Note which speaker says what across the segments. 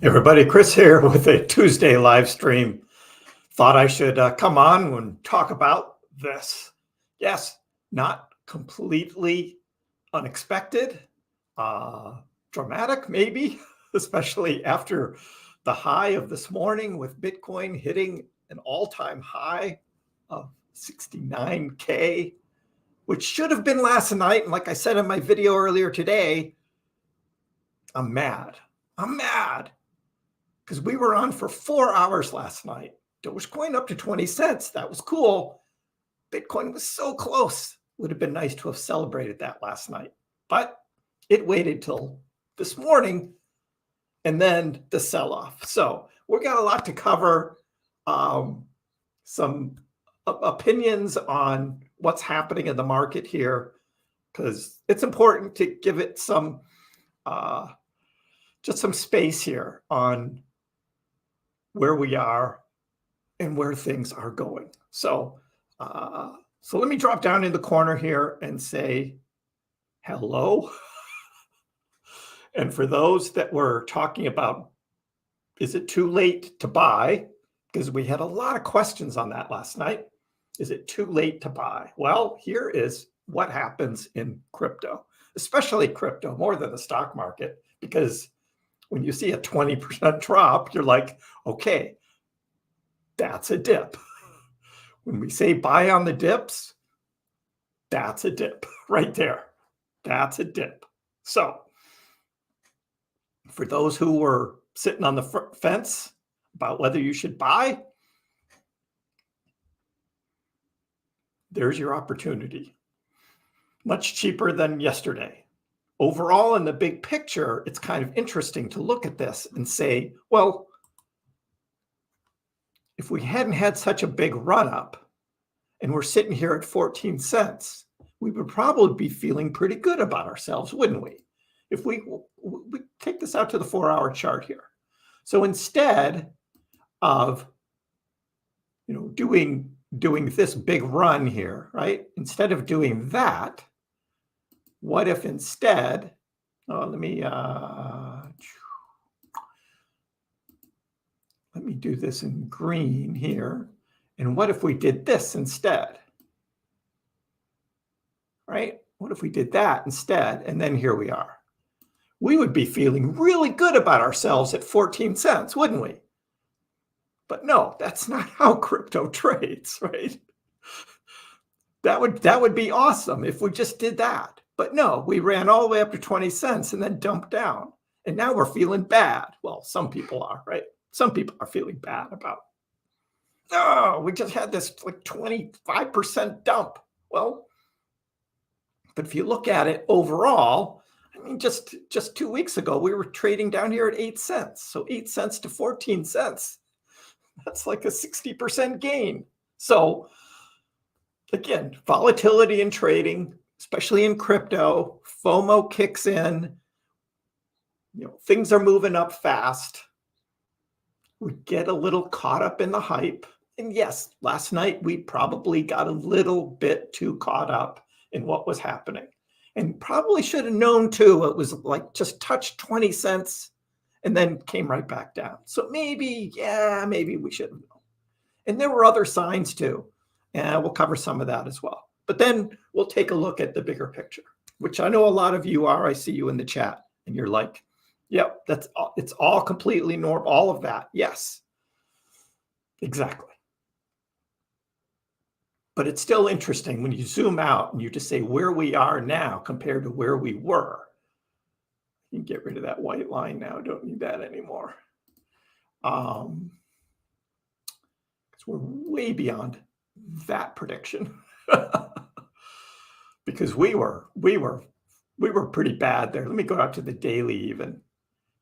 Speaker 1: Everybody, Chris here with a Tuesday live stream. Thought I should come on and talk about this. Yes, not completely unexpected, dramatic maybe, especially after the high of this morning with Bitcoin hitting an all-time high of 69K, which should have been last night. And like I said in my video earlier today, I'm mad. I'm mad. Because we were on for 4 hours last night. Dogecoin up to 20 cents. That was cool. Bitcoin was so close. Would have been nice to have celebrated that last night. But it waited till this morning and then the sell-off. So we got a lot to cover. Some opinions on what's happening in the market here, because it's important to give it some just some space here on where we are and where things are going. So, so let me drop down in the corner here and say hello. And for those that were talking about, is it too late to buy? Because we had a lot of questions on that last night. Is it too late to buy? Well, here is what happens in crypto, especially crypto, more than the stock market, because when you see a 20% drop, you're like, okay, that's a dip. When we say buy on the dips, that's a dip right there. That's a dip. So for those who were sitting on the fence about whether you should buy, there's your opportunity. Much cheaper than yesterday. Overall, in the big picture, it's kind of interesting to look at this and say, well, if we hadn't had such a big run up and we're sitting here at 14 cents, we would probably be feeling pretty good about ourselves, wouldn't we? If we take this out to the 4-hour chart here. So instead of, doing this big run here, right? Instead of doing that, what if instead, let me do this in green here. And what if we did this instead? Right? What if we did that instead? And then here we are. We would be feeling really good about ourselves at 14 cents, wouldn't we? But no, that's not how crypto trades, right? That would be awesome if we just did that. But no, we ran all the way up to 20 cents and then dumped down. And now we're feeling bad. Well, some people are, right? Some people are feeling bad about, oh, we just had this like 25% dump. Well, but if you look at it overall, I mean, just 2 weeks ago, we were trading down here at 8 cents. So 8 cents to 14 cents. That's like a 60% gain. So again, volatility in trading, especially in crypto, FOMO kicks in, things are moving up fast. We get a little caught up in the hype. And yes, last night we probably got a little bit too caught up in what was happening. And probably should have known too, it was like just touched 20 cents and then came right back down. So maybe we should have known. And there were other signs too. And we'll cover some of that as well. But then we'll take a look at the bigger picture, which I know a lot of you are. I see you in the chat and you're like, yep, it's all completely normal, all of that. Yes, exactly. But it's still interesting when you zoom out and you just say where we are now compared to where we were. You can get rid of that white line now. Don't need that anymore. Because we're way beyond that prediction. Because we were pretty bad there. Let me go out to the daily even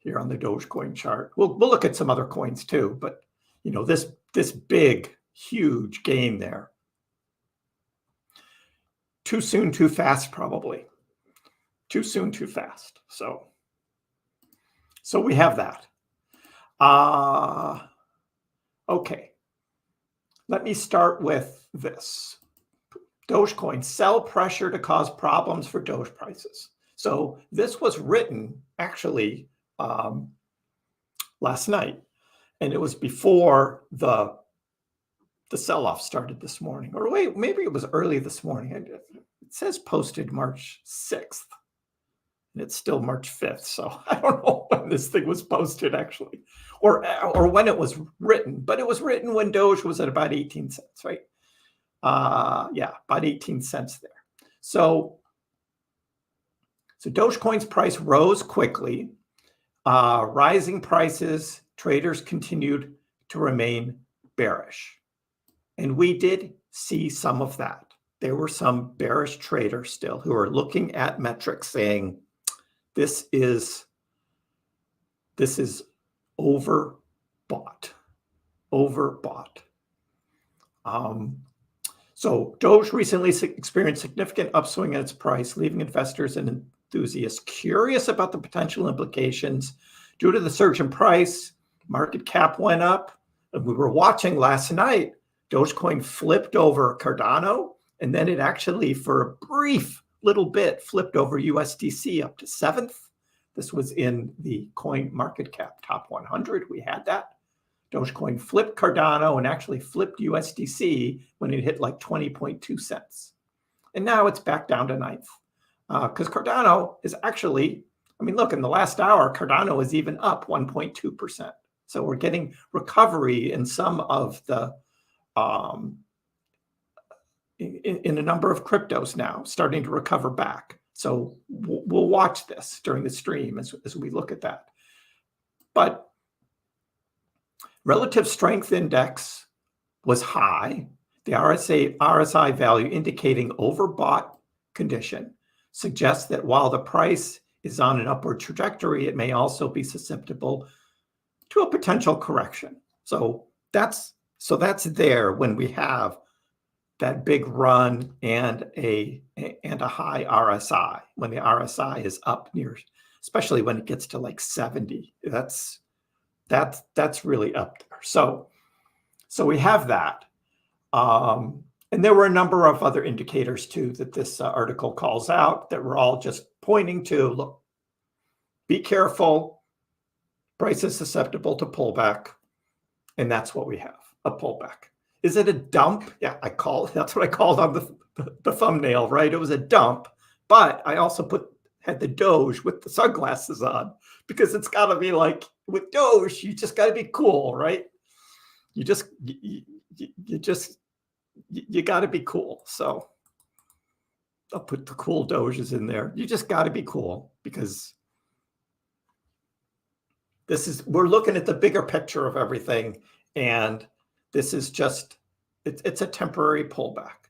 Speaker 1: here on the Dogecoin chart. We'll look at some other coins too, but this big, huge gain there. Too soon, too fast, probably. Too soon, too fast. So we have that. Okay. Let me start with this. Dogecoin, sell pressure to cause problems for Doge prices. So this was written actually last night. And it was before the sell-off started this morning. Or wait, maybe it was early this morning. It says posted March 6th. And it's still March 5th. So I don't know when this thing was posted, actually, or when it was written. But it was written when Doge was at about 18 cents, right? Yeah, about 18 cents there. So Dogecoin's price rose quickly. Rising prices, traders continued to remain bearish. And we did see some of that. There were some bearish traders still who are looking at metrics saying, this is overbought. So Doge recently experienced significant upswing in its price, leaving investors and enthusiasts curious about the potential implications. Due to the surge in price, market cap went up. And we were watching last night, Dogecoin flipped over Cardano, and then it actually, for a brief little bit, flipped over USDC up to 7th. This was in the coin market cap top 100. We had that. Dogecoin flipped Cardano and actually flipped USDC when it hit like 20.2 cents. And now it's back down to 9th. Because Cardano is actually, I mean, look, in the last hour, Cardano is even up 1.2%. So we're getting recovery in some of the, in a number of cryptos now, starting to recover back. So we'll watch this during the stream as we look at that. But relative strength index was high. The RSI value indicating overbought condition suggests that while the price is on an upward trajectory, it may also be susceptible to a potential correction. So that's there when we have that big run and a high RSI, when the RSI is up near, especially when it gets to like 70. That's really up there. So we have that. And there were a number of other indicators too that this article calls out that were all just pointing to, look, be careful, price is susceptible to pullback. And that's what we have, a pullback. Is it a dump? Yeah, that's what I called on the thumbnail, right? It was a dump, but I also had the Doge with the sunglasses on, because it's got to be like, with Doge, you just got to be cool, right? You got to be cool. So I'll put the cool Doges in there. You just got to be cool, because we're looking at the bigger picture of everything. And this is just, it's a temporary pullback.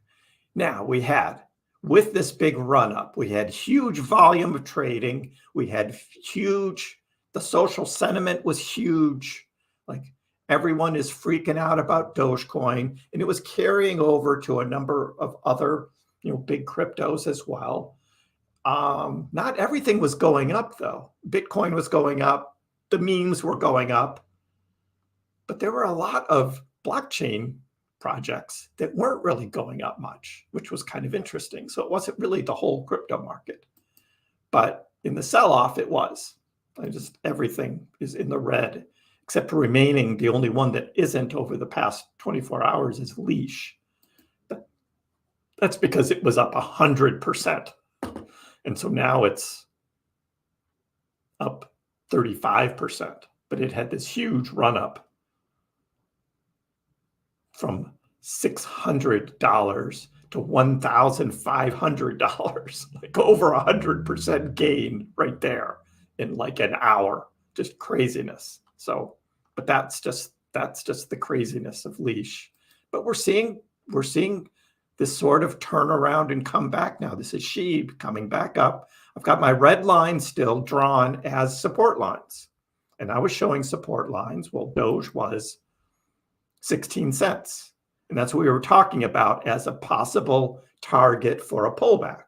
Speaker 1: Now with this big run up, we had huge volume of trading. We had the social sentiment was huge. Like, everyone is freaking out about Dogecoin, and it was carrying over to a number of other, big cryptos as well. Not everything was going up though. Bitcoin was going up. The memes were going up. But there were a lot of blockchain projects that weren't really going up much, which was kind of interesting. So it wasn't really the whole crypto market. But in the sell-off, it was. Everything is in the red, except for remaining. The only one that isn't over the past 24 hours is Leash. But that's because it was up 100%. And so now it's up 35%. But it had this huge run-up from $600 to $1,500, like over 100% gain right there in like an hour. Just craziness. So, but that's just the craziness of Leash. But we're seeing this sort of turnaround and come back now. This is Shiba coming back up. I've got my red lines still drawn as support lines, and I was showing support lines. Well, Doge was 16 cents. And that's what we were talking about as a possible target for a pullback.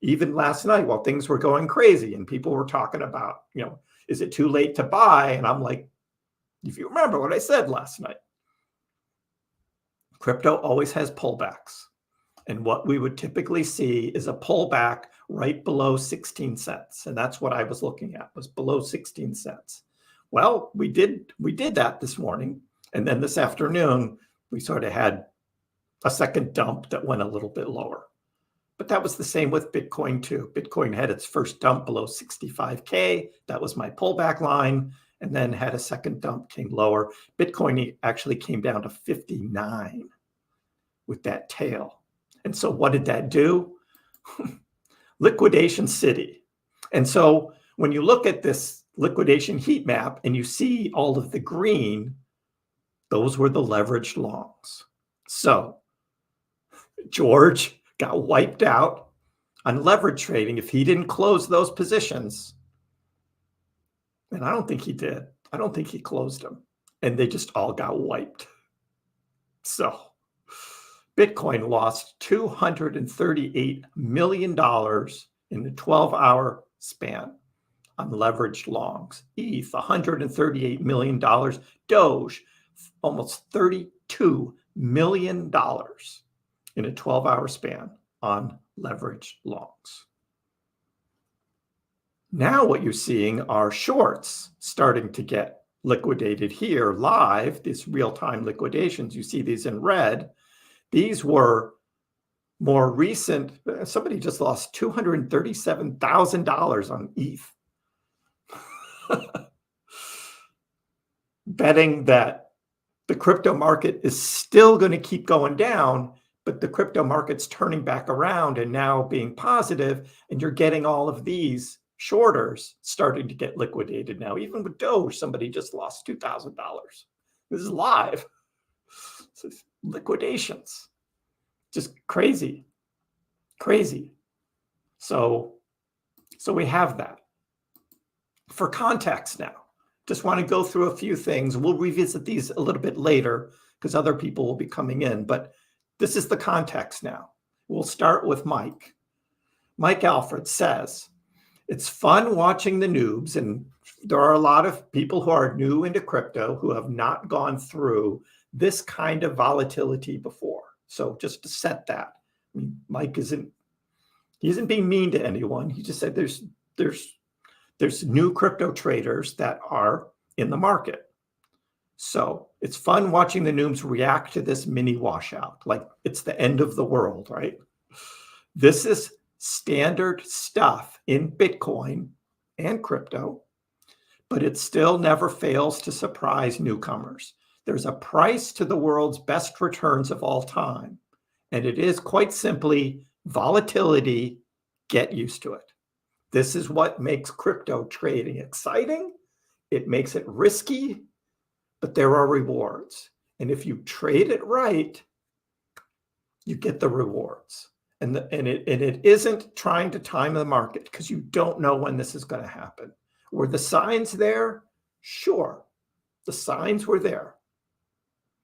Speaker 1: Even last night, while things were going crazy and people were talking about, is it too late to buy? And I'm like, if you remember what I said last night, crypto always has pullbacks. And what we would typically see is a pullback right below 16 cents. And that's what I was looking at, was below 16 cents. Well, we did that this morning. And then this afternoon, we sort of had a second dump that went a little bit lower. But that was the same with Bitcoin too. Bitcoin had its first dump below 65K. That was my pullback line, and then had a second dump, came lower. Bitcoin actually came down to 59 with that tail. And so what did that do? Liquidation city. And so when you look at this liquidation heat map and you see all of the green, those were the leveraged longs. So George got wiped out on leverage trading if he didn't close those positions. And I don't think he did. I don't think he closed them. And they just all got wiped. So Bitcoin lost $238 million in the 12-hour span on leveraged longs. ETH, $138 million. Doge, almost $32 million in a 12-hour span on leveraged longs. Now what you're seeing are shorts starting to get liquidated here live, these real-time liquidations. You see these in red. These were more recent. Somebody just lost $237,000 on ETH. Betting that the crypto market is still going to keep going down, but the crypto market's turning back around and now being positive, and you're getting all of these shorters starting to get liquidated now. Even with Doge, somebody just lost $2,000. This is live. This is liquidations. Just crazy. So we have that. For context now, just want to go through a few things. We'll revisit these a little bit later because other people will be coming in, but this is the context now. We'll start with Mike. Mike Alfred says, it's fun watching the noobs, and there are a lot of people who are new into crypto who have not gone through this kind of volatility before. So just to set that, I mean, Mike isn't being mean to anyone. He just said there's new crypto traders that are in the market. So it's fun watching the noobs react to this mini washout, like it's the end of the world, right? This is standard stuff in Bitcoin and crypto, but it still never fails to surprise newcomers. There's a price to the world's best returns of all time, and it is quite simply volatility. Get used to it. This is what makes crypto trading exciting. It makes it risky, but there are rewards. And if you trade it right, you get the rewards. And it isn't trying to time the market because you don't know when this is going to happen. Were the signs there? Sure. The signs were there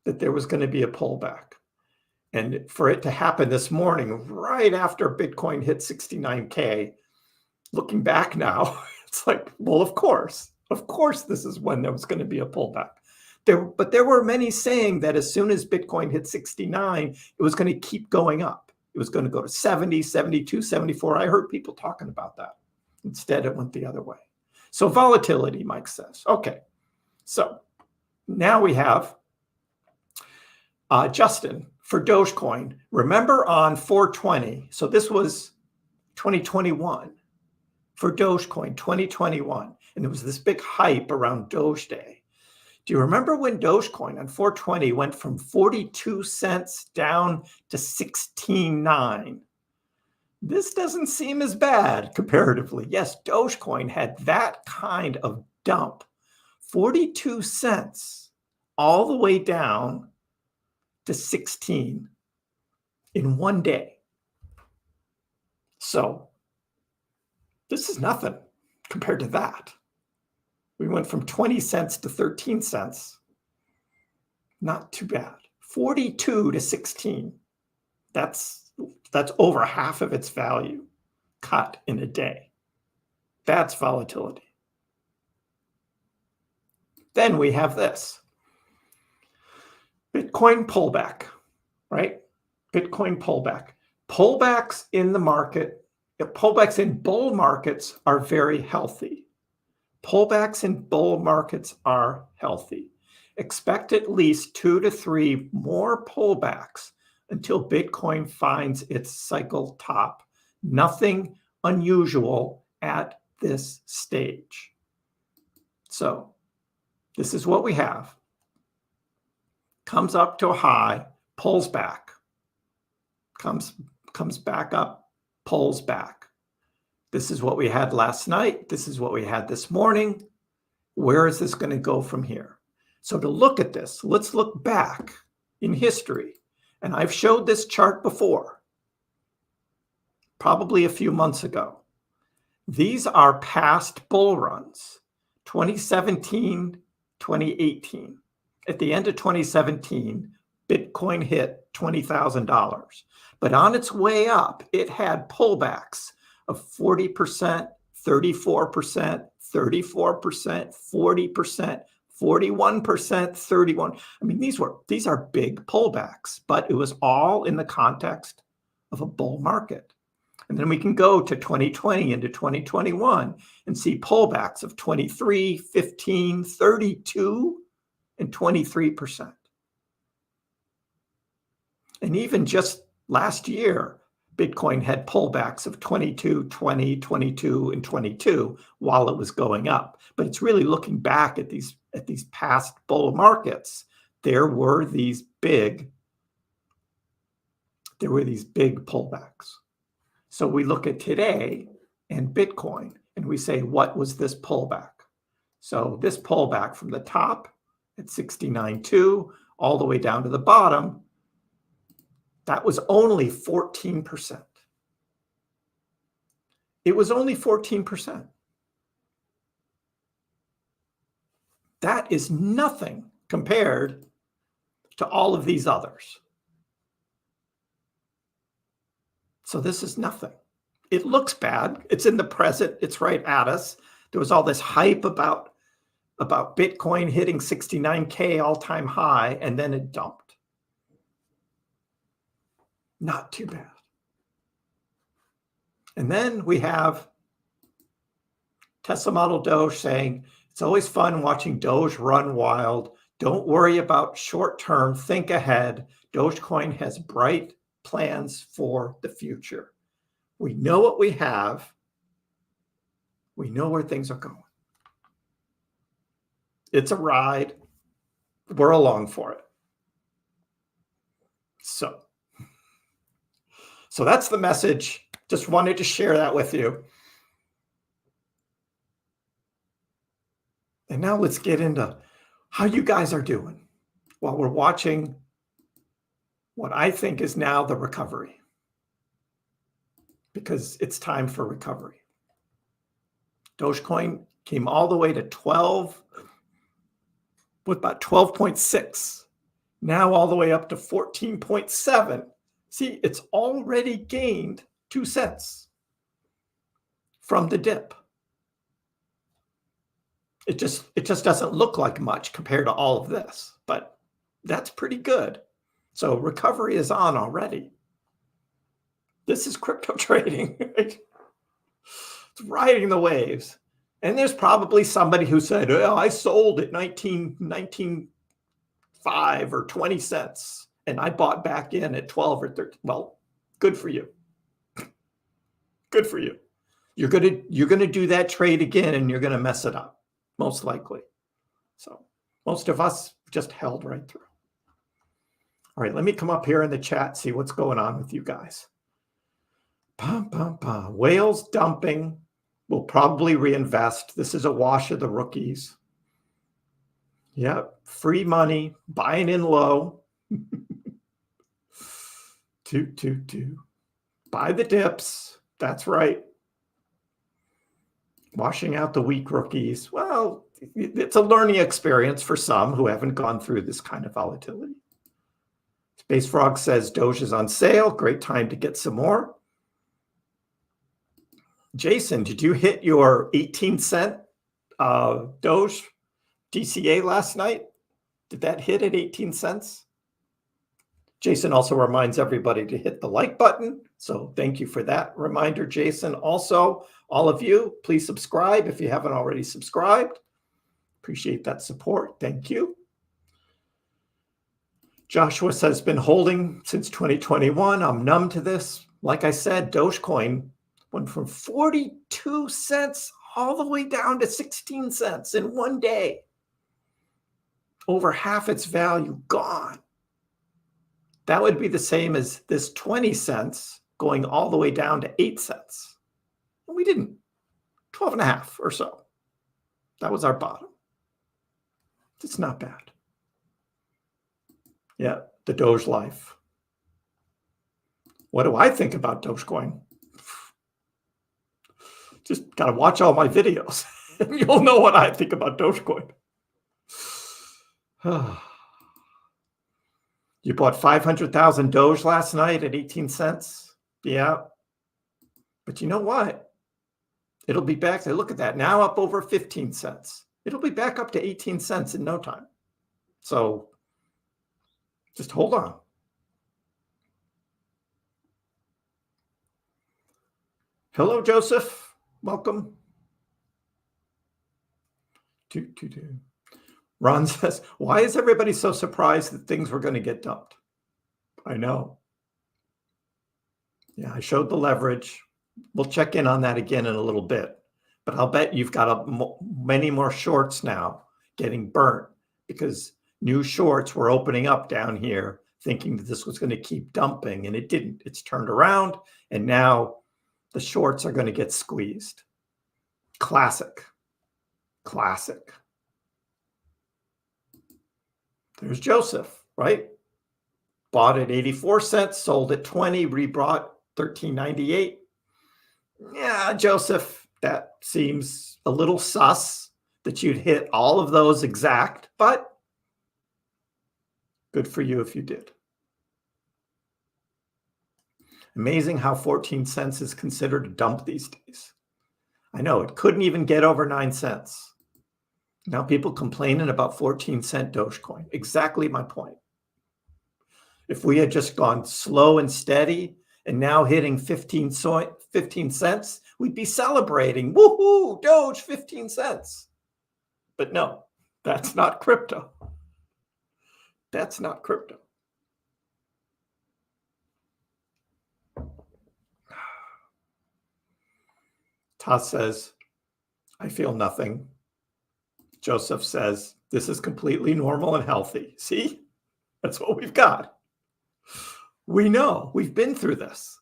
Speaker 1: that there was going to be a pullback. And for it to happen this morning, right after Bitcoin hit 69K, looking back now, it's like, well, of course, this is when there was going to be a pullback. But there were many saying that as soon as Bitcoin hit 69, it was going to keep going up. It was going to go to 70, 72, 74. I heard people talking about that. Instead, it went the other way. So volatility, Mike says. Okay, so now we have Justin for Dogecoin. Remember on 420, so this was 2021, for Dogecoin, 2021. And there was this big hype around Doge Day. Do you remember when Dogecoin on 420 went from 42 cents down to 16.9? This doesn't seem as bad comparatively. Yes, Dogecoin had that kind of dump, 42 cents all the way down to 16 in one day. So this is nothing compared to that. We went from 20 cents to 13 cents. Not too bad. 42 to 16. That's over half of its value cut in a day. That's volatility. Then we have this. Bitcoin pullback, right? Bitcoin pullback. Pullbacks in the market, pullbacks in bull markets are very healthy. Pullbacks in bull markets are healthy. Expect at least 2 to 3 more pullbacks until Bitcoin finds its cycle top. Nothing unusual at this stage. So this is what we have. Comes up to a high, pulls back, comes back up, pulls back. This is what we had last night. This is what we had this morning. Where is this going to go from here? So to look at this, let's look back in history. And I've showed this chart before, probably a few months ago. These are past bull runs, 2017, 2018. At the end of 2017, Bitcoin hit $20,000. But on its way up, it had pullbacks of 40%, 34%, 34%, 40%, 41%, 31. I mean, these are big pullbacks, but it was all in the context of a bull market. And then we can go to 2020 into 2021 and see pullbacks of 23, 15, 32, and 23%. And even just last year, Bitcoin had pullbacks of 22, 20, 22, and 22 while it was going up. But it's really looking back at these past bull markets. There were these big pullbacks. So we look at today and Bitcoin and we say, what was this pullback? So this pullback from the top at 69.2 all the way down to the bottom, that was only 14%. It was only 14%. That is nothing compared to all of these others. So this is nothing. It looks bad. It's in the present. It's right at us. There was all this hype about Bitcoin hitting 69K all-time high, and then it dumped. Not too bad. And then we have Tesla Model Doge saying, it's always fun watching Doge run wild. Don't worry about short term, think ahead. Dogecoin has bright plans for the future. We know what we have. We know where things are going. It's a ride. We're along for it. So that's the message. Just wanted to share that with you. And now let's get into how you guys are doing while we're watching what I think is now the recovery. Because it's time for recovery. Dogecoin came all the way to 12, with about 12.6. Now all the way up to 14.7. See, it's already gained 2 cents from the dip. It just doesn't look like much compared to all of this, but that's pretty good. So recovery is on already. This is crypto trading. Right? It's riding the waves. And there's probably somebody who said, oh, I sold at 19.5 or 20 cents. And I bought back in at 12 or 13. Well, good for you. Good for you. You're gonna do that trade again and you're gonna mess it up, most likely. So most of us just held right through. All right, let me come up here in the chat, see what's going on with you guys. Whales dumping. Will probably reinvest. This is a wash of the rookies. Yep, free money, buying in low. Two. Buy the dips. That's right. Washing out the weak rookies. Well, it's a learning experience for some who haven't gone through this kind of volatility. Space Frog says Doge is on sale. Great time to get some more. Jason, did you hit your 18-cent Doge DCA last night? Did that hit at 18 cents? Jason also reminds everybody to hit the like button. So thank you for that reminder, Jason. Also, all of you, please subscribe if you haven't already subscribed. Appreciate that support. Thank you. Joshua says, been holding since 2021. I'm numb to this. Like I said, Dogecoin went from 42 cents all the way down to 16 cents in one day. Over half its value gone. That would be the same as this 20 cents going all the way down to 8 cents. And we didn't. 12 and a half or so. That was our bottom. It's not bad. Yeah, the Doge life. What do I think about Dogecoin? Just got to watch all my videos and you'll know what I think about Dogecoin. You bought 500,000 Doge last night at 18 cents. Yeah. But you know what? It'll be back there. Look at that. Now up over 15 cents. It'll be back up to 18 cents in no time. So just hold on. Hello, Joseph. Welcome. Ron says, why is everybody so surprised that things were going to get dumped? I know. Yeah, I showed the leverage. We'll check in on that again in a little bit. But I'll bet you've got many more shorts now getting burnt because new shorts were opening up down here thinking that this was going to keep dumping, and it didn't. It's turned around, and now the shorts are going to get squeezed. Classic. Classic. There's Joseph, right? Bought at 84 cents, sold at 20, rebought 13.98. Yeah, Joseph, that seems a little sus that you'd hit all of those exact, but good for you if you did. Amazing how 14 cents is considered a dump these days. I know, it couldn't even get over 9 cents. Now people complaining about 14-cent Dogecoin. Exactly my point. If we had just gone slow and steady and now hitting 15 cents, we'd be celebrating. Woohoo, Doge, 15 cents. But no, that's not crypto. That's not crypto. Toss says, I feel nothing. Joseph says, this is completely normal and healthy. See, that's what we've got. We know. We've been through this.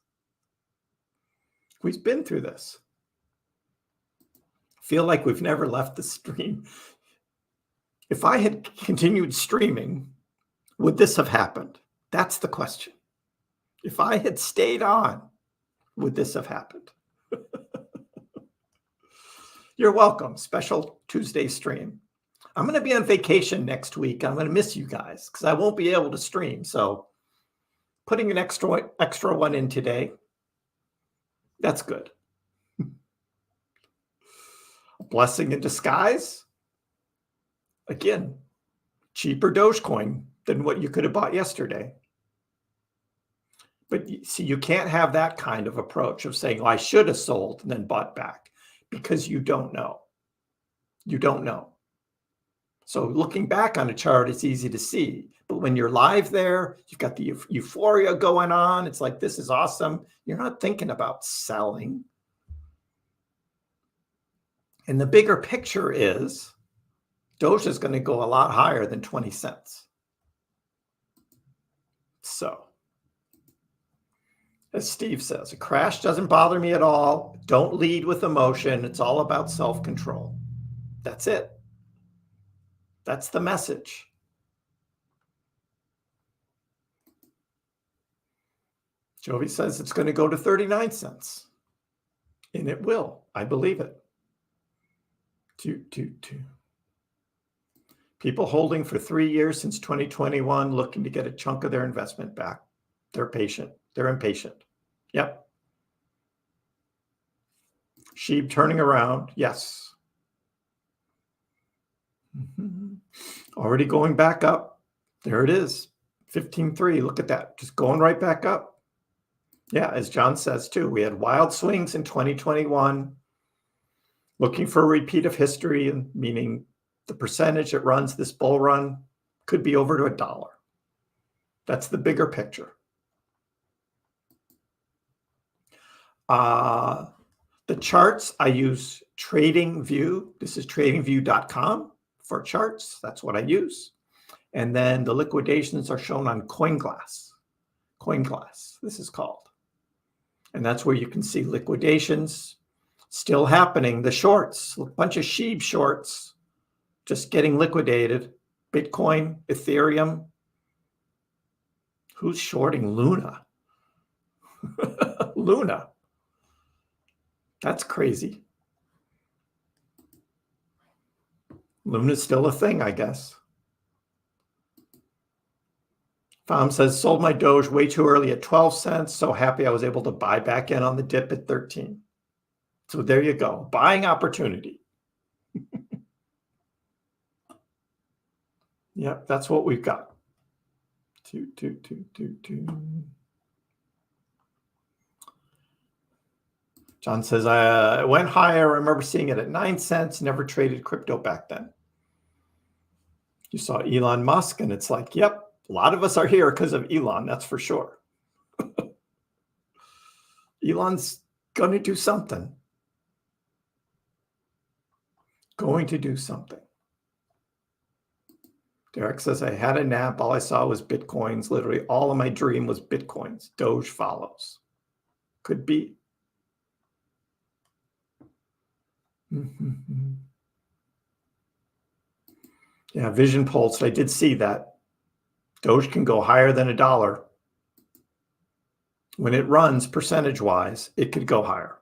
Speaker 1: We've been through this. Feel like we've never left the stream. If I had continued streaming, would this have happened? That's the question. If I had stayed on, would this have happened? You're welcome. Special Tuesday stream. I'm going to be on vacation next week. I'm going to miss you guys because I won't be able to stream. So putting an extra one in today, that's good. A blessing in disguise. Again, cheaper Dogecoin than what you could have bought yesterday. But see, you can't have that kind of approach of saying, oh, I should have sold and then bought back, because you don't know. You don't know. So looking back on a chart, it's easy to see. But when you're live there, you've got the euphoria going on. It's like, this is awesome. You're not thinking about selling. And the bigger picture is Doge is going to go a lot higher than 20 cents. So, as Steve says, a crash doesn't bother me at all. Don't lead with emotion. It's all about self-control. That's it. That's the message. Jovi says it's going to go to 39 cents. And it will. I believe it. Two. People holding for 3 years since 2021 looking to get a chunk of their investment back. They're patient. They're impatient. Yep. Sheep turning around. Yes. Already going back up. There it is. 15.3, look at that, just going right back up. Yeah, as John says too, we had wild swings in 2021, looking for a repeat of history, and meaning the percentage it runs this bull run could be over to $1. That's the bigger picture. The charts, I use TradingView. This is tradingview.com for charts. That's what I use. And then the liquidations are shown on CoinGlass. CoinGlass, this is called. And that's where you can see liquidations still happening. The shorts, a bunch of SHIB shorts just getting liquidated. Bitcoin, Ethereum. Who's shorting Luna? Luna. That's crazy. Luna's still a thing, I guess. Fam says, sold my Doge way too early at 12 cents. So happy I was able to buy back in on the dip at 13. So there you go. Buying opportunity. Yep, that's what we've got. Two. John says, I went higher. I remember seeing it at 9 cents. Never traded crypto back then. You saw Elon Musk, and it's like, yep, a lot of us are here because of Elon. That's for sure. Elon's going to do something. Going to do something. Derek says, I had a nap. All I saw was Bitcoins. Literally all of my dream was Bitcoins. Doge follows. Could be. Yeah, Vision Pulse. I did see that. Doge can go higher than $1. When it runs percentage-wise, it could go higher.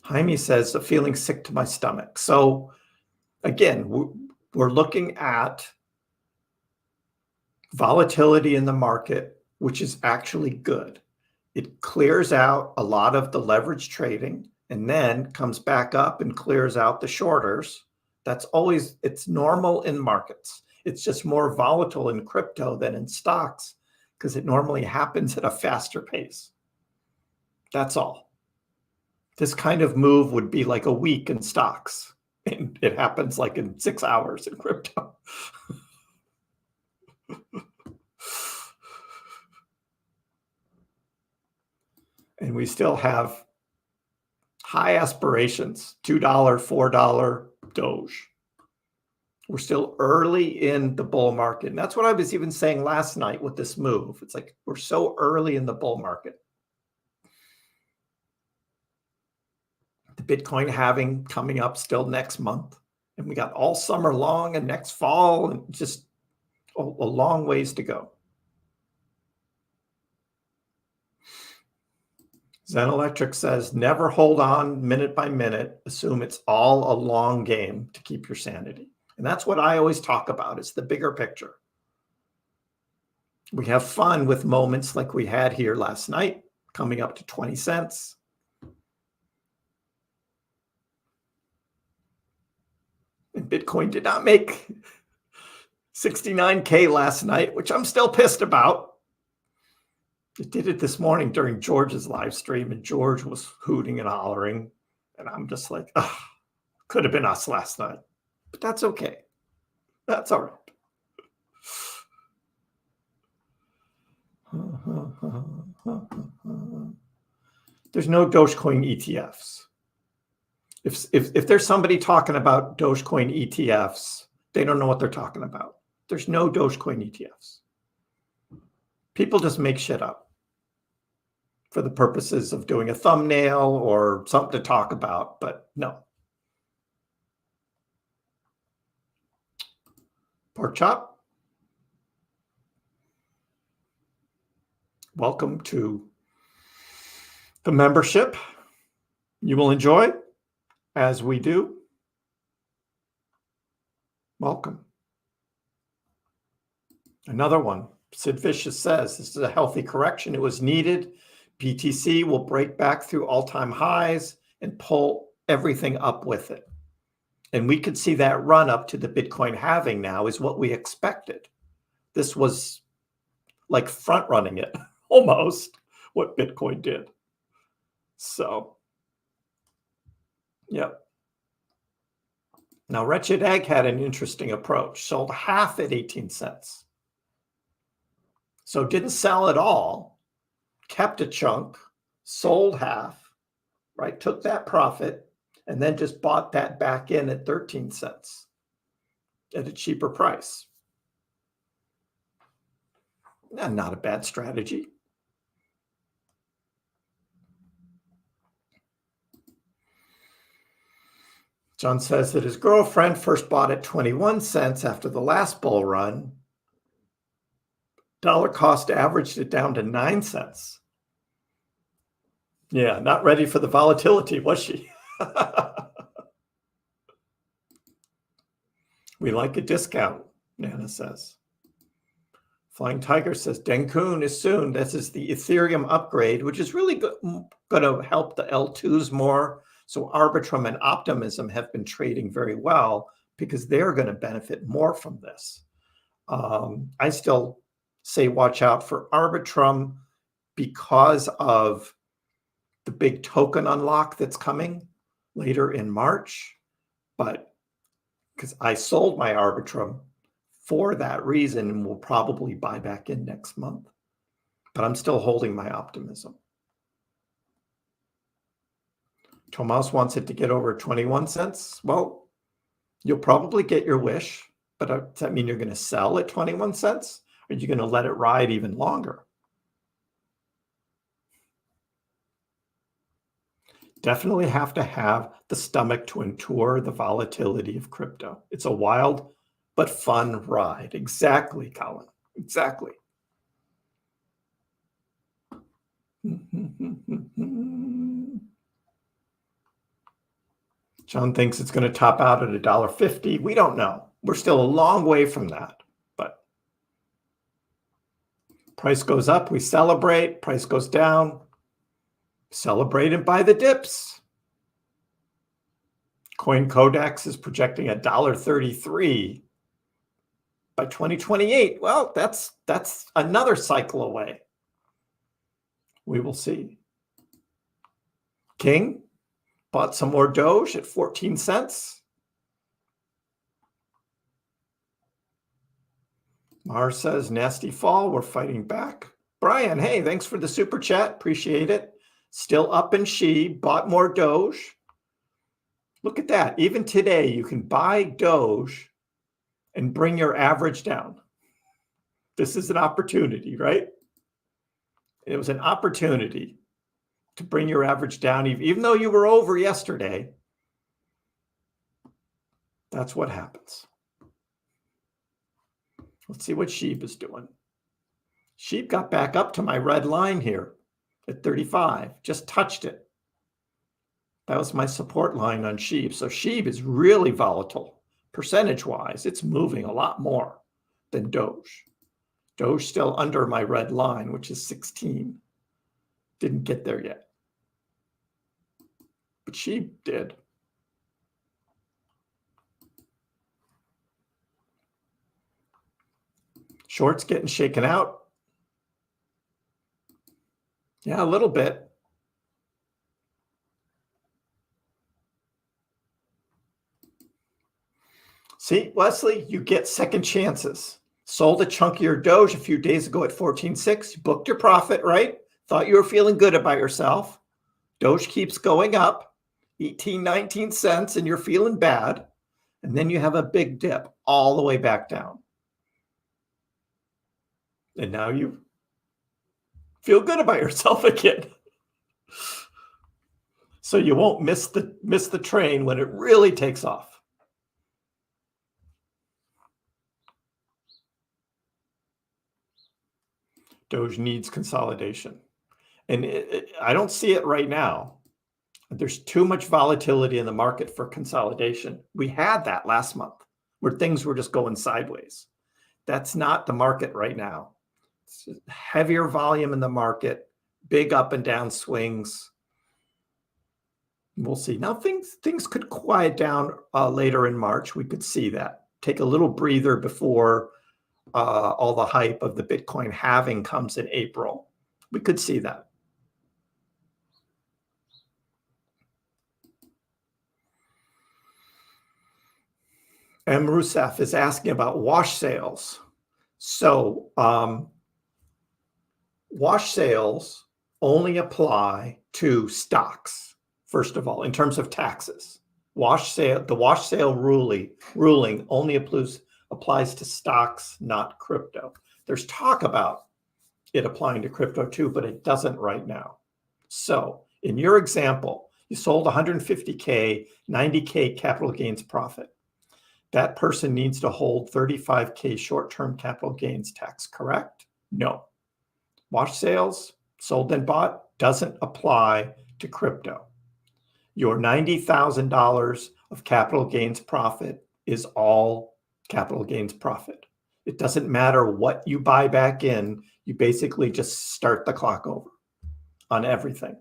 Speaker 1: Jaime says, feeling sick to my stomach. So again, we're looking at volatility in the market, which is actually good. It clears out a lot of the leverage trading and then comes back up and clears out the shorters. That's always, it's normal in markets. It's just more volatile in crypto than in stocks because it normally happens at a faster pace. That's all. This kind of move would be like a week in stocks. And it happens like in 6 hours in crypto. And we still have high aspirations, $2, $4 Doge. We're still early in the bull market. And that's what I was even saying last night with this move. It's like we're so early in the bull market. The Bitcoin halving coming up still next month. And we got all summer long and next fall and just a long ways to go. Zen Electric says, never hold on minute by minute. Assume it's all a long game to keep your sanity. And that's what I always talk about. It's the bigger picture. We have fun with moments like we had here last night, coming up to 20 cents. And Bitcoin did not make 69K last night, which I'm still pissed about. It did it this morning during George's live stream, and George was hooting and hollering. And I'm just like, oh, could have been us last night. But that's okay. That's all right. There's no Dogecoin ETFs. If there's somebody talking about Dogecoin ETFs, they don't know what they're talking about. There's no Dogecoin ETFs. People just make shit up for the purposes of doing a thumbnail or something to talk about, but no. Pork chop. Welcome to the membership. You will enjoy as we do. Welcome. Another one. Sid Vicious says, this is a healthy correction. It was needed. BTC will break back through all-time highs and pull everything up with it. And we could see that run up to the Bitcoin halving now is what we expected. This was like front running it almost what Bitcoin did. So, yep. Now, Wretched Egg had an interesting approach, sold half at 18 cents. So didn't sell at all, kept a chunk, sold half, right? Took that profit and then just bought that back in at 13 cents at a cheaper price. Not a bad strategy. John says that his girlfriend first bought at 21 cents after the last bull run. Dollar cost averaged it down to 9 cents. Yeah, not ready for the volatility, was she? We like a discount, Nana says. Flying Tiger says, Denkun is soon. This is the Ethereum upgrade, which is really going to help the L2s more. So Arbitrum and Optimism have been trading very well because they're going to benefit more from this. I still say watch out for Arbitrum because of the big token unlock that's coming later in March. But because I sold my Arbitrum for that reason and will probably buy back in next month. But I'm still holding my optimism. Tomas wants it to get over 21 cents. Well, you'll probably get your wish, but does that mean you're going to sell at 21 cents? Or are you going to let it ride even longer? Definitely have to have the stomach to endure the volatility of crypto. It's a wild but fun ride. Exactly, Colin. Exactly. John thinks it's going to top out at $1.50. We don't know. We're still a long way from that. But price goes up, we celebrate. Price goes down, celebrate and buy the dips. Coin Codex is projecting $1.33 by 2028. Well, that's another cycle away. We will see. King bought some more Doge at 14 cents. Mars says, nasty fall. We're fighting back. Brian, hey, thanks for the super chat. Appreciate it. Still up in She. Bought more Doge. Look at that. Even today, you can buy Doge and bring your average down. This is an opportunity, right? It was an opportunity to bring your average down, even though you were over yesterday. That's what happens. Let's see what Sheep is doing. Sheep got back up to my red line here at 35, just touched it. That was my support line on Sheep. So Sheep is really volatile. Percentage-wise, it's moving a lot more than Doge. Doge still under my red line, which is 16. Didn't get there yet. But Sheep did. Shorts getting shaken out. Yeah, a little bit. See, Wesley, you get second chances. Sold a chunk of your Doge a few days ago at 14.6. You booked your profit, right? Thought you were feeling good about yourself. Doge keeps going up, 18, 19 cents, and you're feeling bad. And then you have a big dip all the way back down. And now you feel good about yourself again. So you won't miss the train when it really takes off. Doge needs consolidation. And I don't see it right now. There's too much volatility in the market for consolidation. We had that last month where things were just going sideways. That's not the market right now. It's heavier volume in the market, big up and down swings. We'll see. Now things could quiet down later in March. We could see that. Take a little breather before all the hype of the Bitcoin halving comes in April. We could see that. M. Rousseff is asking about wash sales. So wash sales only apply to stocks, first of all, in terms of taxes. The wash sale ruling only applies to stocks, not crypto. There's talk about it applying to crypto too, but it doesn't right now. So in your example, you sold 150K, 90K capital gains profit. That person needs to hold 35K short-term capital gains tax, correct? No. Wash sales, sold and bought, doesn't apply to crypto. Your $90,000 of capital gains profit is all capital gains profit. It doesn't matter what you buy back in, you basically just start the clock over on everything.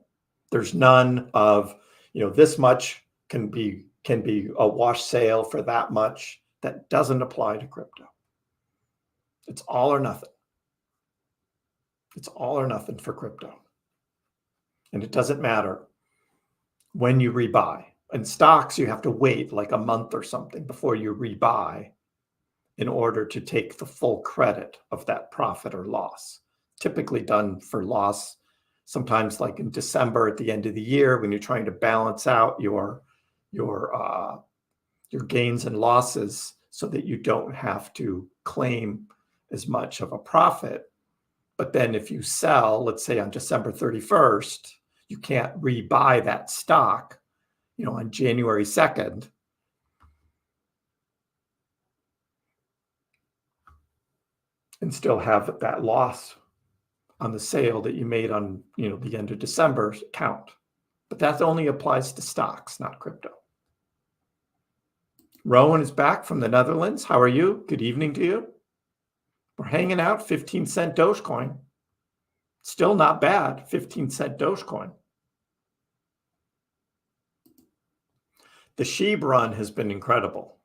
Speaker 1: There's none of, this much can be a wash sale for that much. That doesn't apply to crypto. It's all or nothing. It's all or nothing for crypto. And it doesn't matter when you rebuy. In stocks, you have to wait like a month or something before you rebuy in order to take the full credit of that profit or loss. Typically done for loss, sometimes like in December at the end of the year when you're trying to balance out your gains and losses so that you don't have to claim as much of a profit. But then if you sell, let's say on December 31st, you can't rebuy that stock, on January 2nd. And still have that loss on the sale that you made on, the end of December count. But that only applies to stocks, not crypto. Rowan is back from the Netherlands. How are you? Good evening to you. We're hanging out, 15-cent Dogecoin. Still not bad, 15-cent Dogecoin. The SHIB run has been incredible.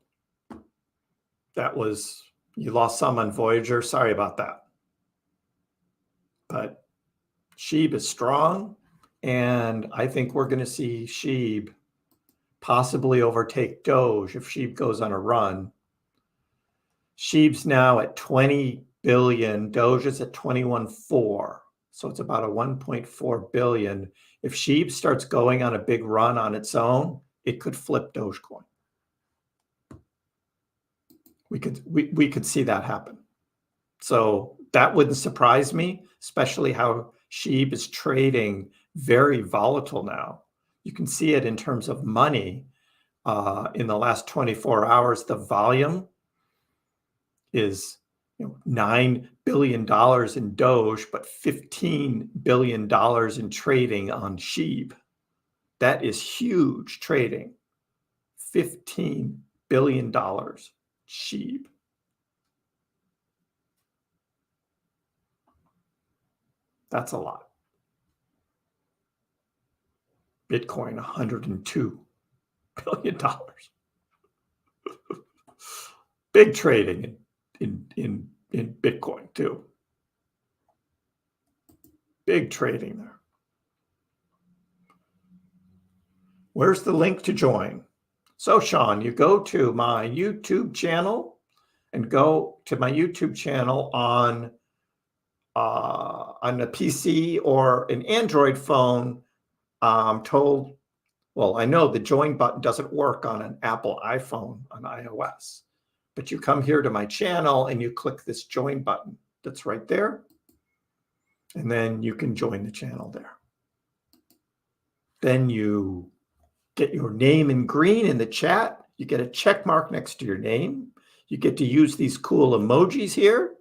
Speaker 1: You lost some on Voyager. Sorry about that. But SHIB is strong, and I think we're going to see SHIB possibly overtake Doge if SHIB goes on a run. SHIB's now at 20 billion. Doge is at 21.4. So it's about a 1.4 billion. If SHIB starts going on a big run on its own, it could flip Dogecoin. We could see that happen. So that wouldn't surprise me, especially how SHIB is trading very volatile now. You can see it in terms of money. In the last 24 hours, the volume is $9 billion in Doge, but $15 billion in trading on SHIB. That is huge trading. $15 billion SHIB. That's a lot. Bitcoin, $102 billion. Big trading in Bitcoin too. Big trading there. Where's the link to join? So Sean, you go to my YouTube channel and go to my YouTube channel on a PC or an Android phone. I'm told, well, I know the join button doesn't work on an Apple iPhone on iOS, but you come here to my channel and you click this join button that's right there. And then you can join the channel there. Then you get your name in green in the chat. You get a check mark next to your name. You get to use these cool emojis here.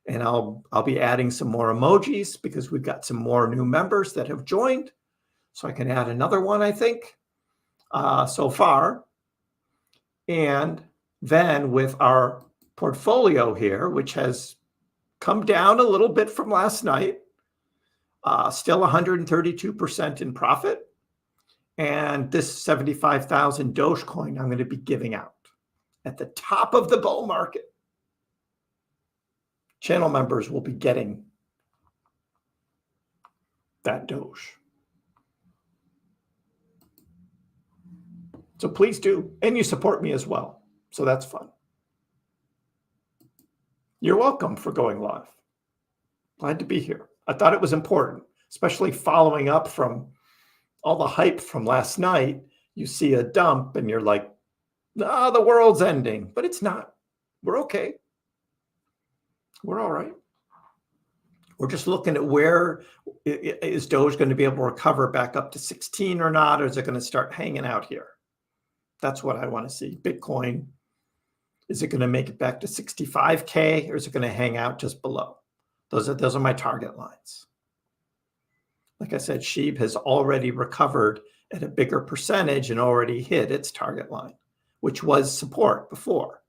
Speaker 1: And I'll be adding some more emojis because we've got some more new members that have joined. So I can add another one, I think, so far. And then with our portfolio here, which has come down a little bit from last night, still 132% in profit. And this 75,000 Dogecoin I'm going to be giving out at the top of the bull market. Channel members will be getting that Doge. So please do. And you support me as well. So that's fun. You're welcome for going live. Glad to be here. I thought it was important, especially following up from all the hype from last night. You see a dump and you're like, ah, the world's ending. But it's not. We're okay. We're all right. We're just looking at where is Doge going to be able to recover back up to 16 or not, or is it going to start hanging out here? That's what I want to see. Bitcoin, is it going to make it back to 65K, or is it going to hang out just below? Those are my target lines. Like I said, SHIB has already recovered at a bigger percentage and already hit its target line, which was support before.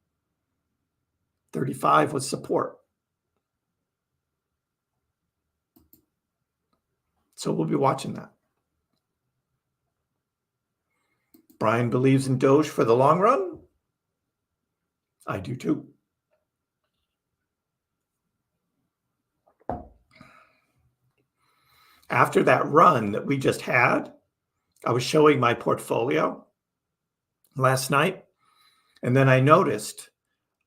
Speaker 1: 35 was support. So we'll be watching that. Brian believes in Doge for the long run. I do too. After that run that we just had, I was showing my portfolio last night, and then I noticed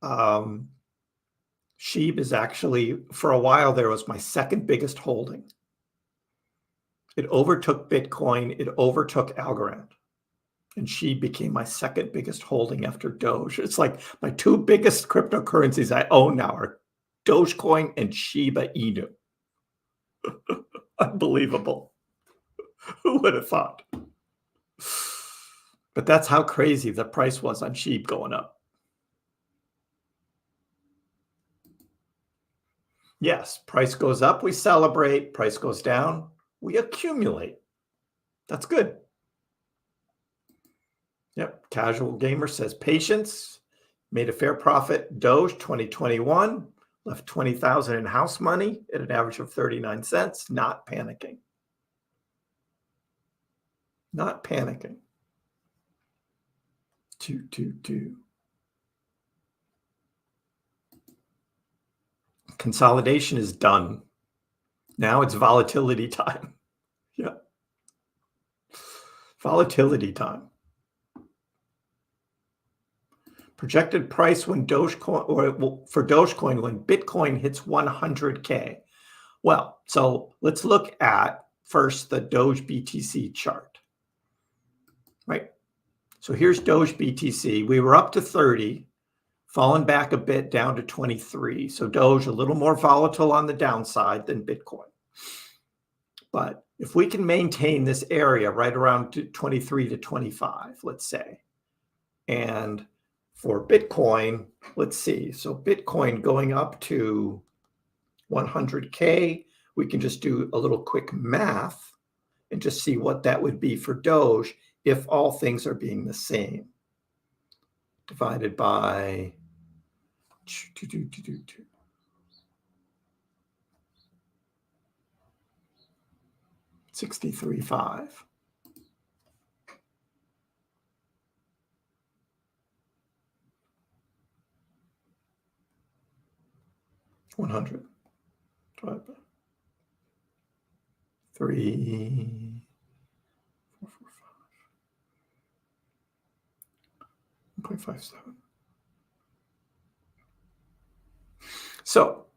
Speaker 1: SHIB is actually, for a while there, was my second biggest holding. It overtook Bitcoin, it overtook Algorand, and SHIB became my second biggest holding after Doge. It's like my two biggest cryptocurrencies I own now are Dogecoin and Shiba Inu. Unbelievable. Who would have thought? But that's how crazy the price was on SHIB going up. Yes, price goes up, we celebrate. Price goes down, we accumulate. That's good. Yep, Casual Gamer says patience, made a fair profit. Doge 2021, left 20,000 in house money at an average of 39 cents, not panicking. Not panicking. 222. Consolidation is done. Now it's volatility time. Yeah. Volatility time. Projected price when Dogecoin, or for Dogecoin when Bitcoin hits 100K. Well, so let's look at first the Doge BTC chart. Right. So here's Doge BTC. We were up to 30, fallen back a bit down to 23. So Doge a little more volatile on the downside than Bitcoin. But if we can maintain this area right around 23 to 25, let's say, and for Bitcoin, let's see. So Bitcoin going up to 100K, we can just do a little quick math and just see what that would be for Doge if all things are being the same. Divided by 63.5. 100 divided by 3, 4, 4, 5, 1.57. So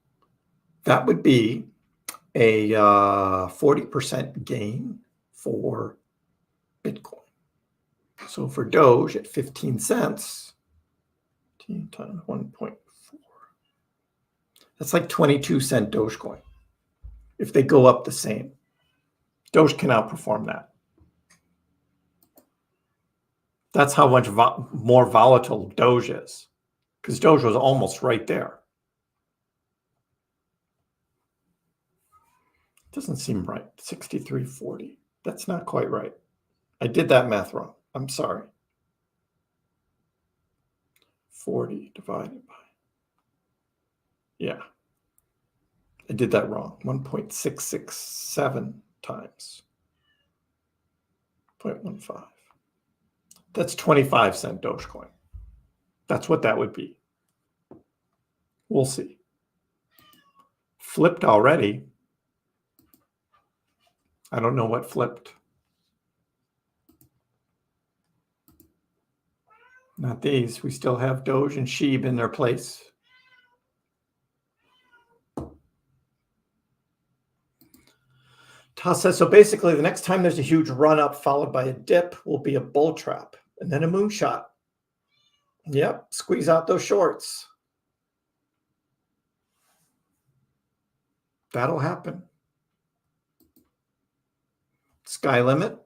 Speaker 1: that would be a 40% gain for Bitcoin. So for Doge at 15 cents, 15 times 1.4, that's like 22-cent Dogecoin. If they go up the same, Doge can outperform that. That's how much more volatile Doge is, because Doge was almost right there. Doesn't seem right. 63.40. That's not quite right. I did that math wrong. I'm sorry. 40 divided by, yeah, I did that wrong. 1.667 times. 0.15. That's 25-cent Dogecoin. That's what that would be. We'll see. Flipped already. I don't know what flipped. Not these. We still have Doge and Shiba in their place. Toss says, so basically the next time there's a huge run up followed by a dip will be a bull trap and then a moonshot. Yep, squeeze out those shorts. That'll happen. Sky limit.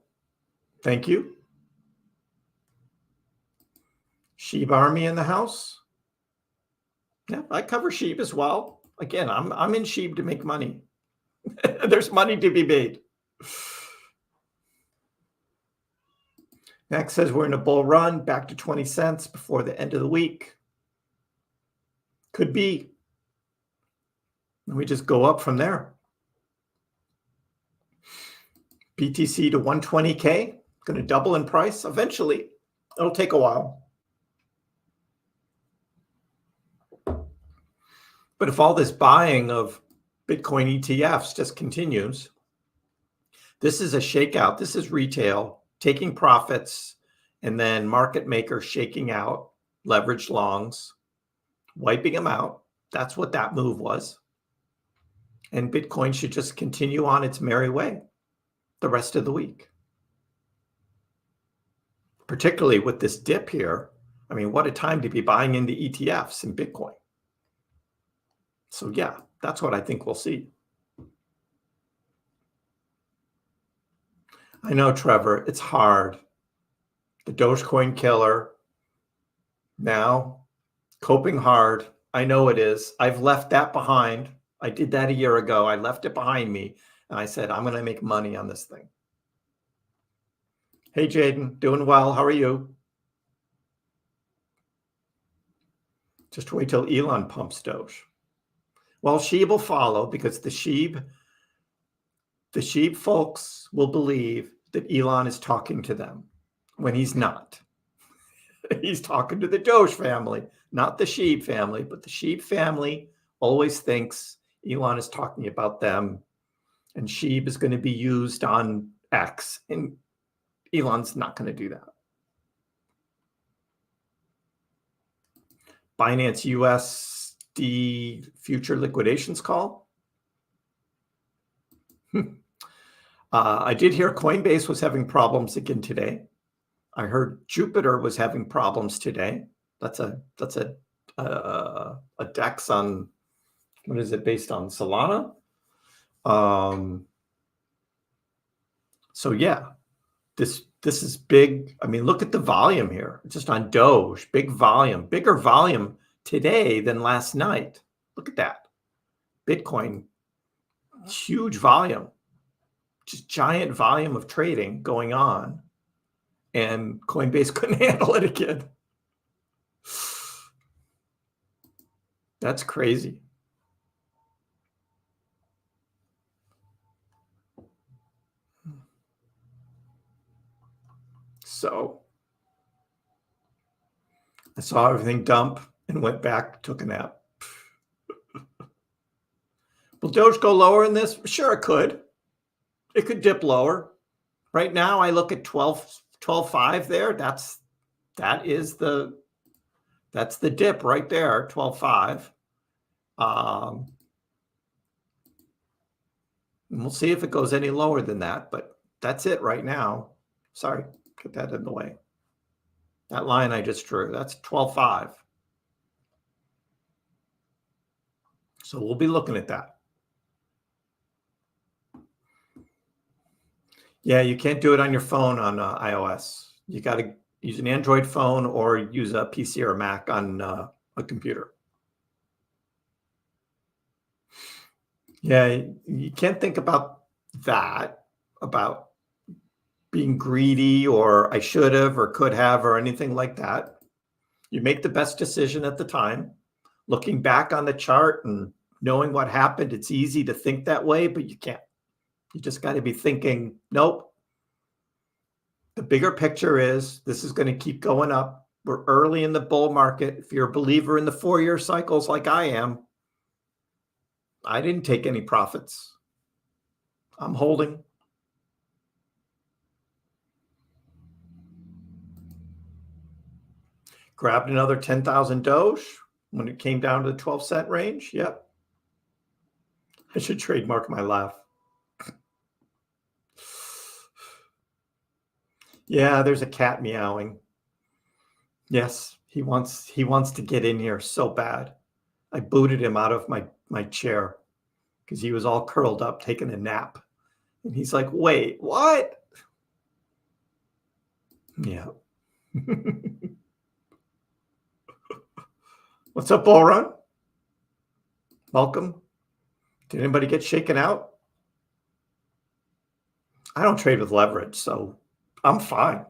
Speaker 1: Thank you. Shiba Army in the house. Yeah, I cover Shiba as well. Again, I'm in Shiba to make money. There's money to be made. Next says we're in a bull run back to 20 cents before the end of the week. Could be. And we just go up from there. BTC to 120K, going to double in price eventually. It'll take a while. But if all this buying of Bitcoin ETFs just continues, this is a shakeout. This is retail taking profits and then market makers shaking out leveraged longs, wiping them out. That's what that move was. And Bitcoin should just continue on its merry way the rest of the week. Particularly with this dip here. I mean, what a time to be buying into ETFs in Bitcoin. So yeah, that's what I think we'll see. I know, Trevor, it's hard. The Dogecoin killer. Now, coping hard. I know it is. I've left that behind. I did that a year ago. I left it behind me. And I said, I'm going to make money on this thing. Hey, Jaden, doing well. How are you? Just wait till Elon pumps Doge. Well, Sheeb will follow because the Sheeb folks will believe that Elon is talking to them when he's not. He's talking to the Doge family, not the Sheeb family, but the Sheeb family always thinks Elon is talking about them and Sheeb is going to be used on X, and Elon's not going to do that. Binance USD future liquidations call. I did hear Coinbase was having problems again today. I heard Jupiter was having problems today. That's a DEX on, what is it, based on Solana? So yeah, this is big. I mean, look at the volume here, just on Doge, big volume, bigger volume today than last night. Look at that. Bitcoin, huge volume, just giant volume of trading going on. And Coinbase couldn't handle it again. That's crazy. So I saw everything dump and went back, took a nap. Will Doge go lower in this? Sure, it could. It could dip lower. Right now, I look at 12.5 there. That's the dip right there, 12.5. And we'll see if it goes any lower than that, but that's it right now. Sorry, get that in the way. That line I just drew, that's 12.5. So we'll be looking at that. Yeah, you can't do it on your phone on iOS. You got to use an Android phone or use a PC or a Mac on a computer. Yeah, you can't think about that, about being greedy or I should have or could have or anything like that. You make the best decision at the time. Looking back on the chart and knowing what happened, it's easy to think that way, but you can't. You just got to be thinking, nope, The bigger picture is this is going to keep going up. We're early in the bull market. If you're a believer in the 4-year cycles like I am, I didn't take any profits. I'm holding. Grabbed another 10,000 Doge when it came down to the 12-cent range. Yep. I should trademark my laugh. Yeah, there's a cat meowing. Yes, he wants to get in here so bad. I booted him out of my chair because he was all curled up taking a nap. And he's like, wait, what? Yeah. What's up, Bull Run? Welcome. Did anybody get shaken out? I don't trade with leverage, so I'm fine.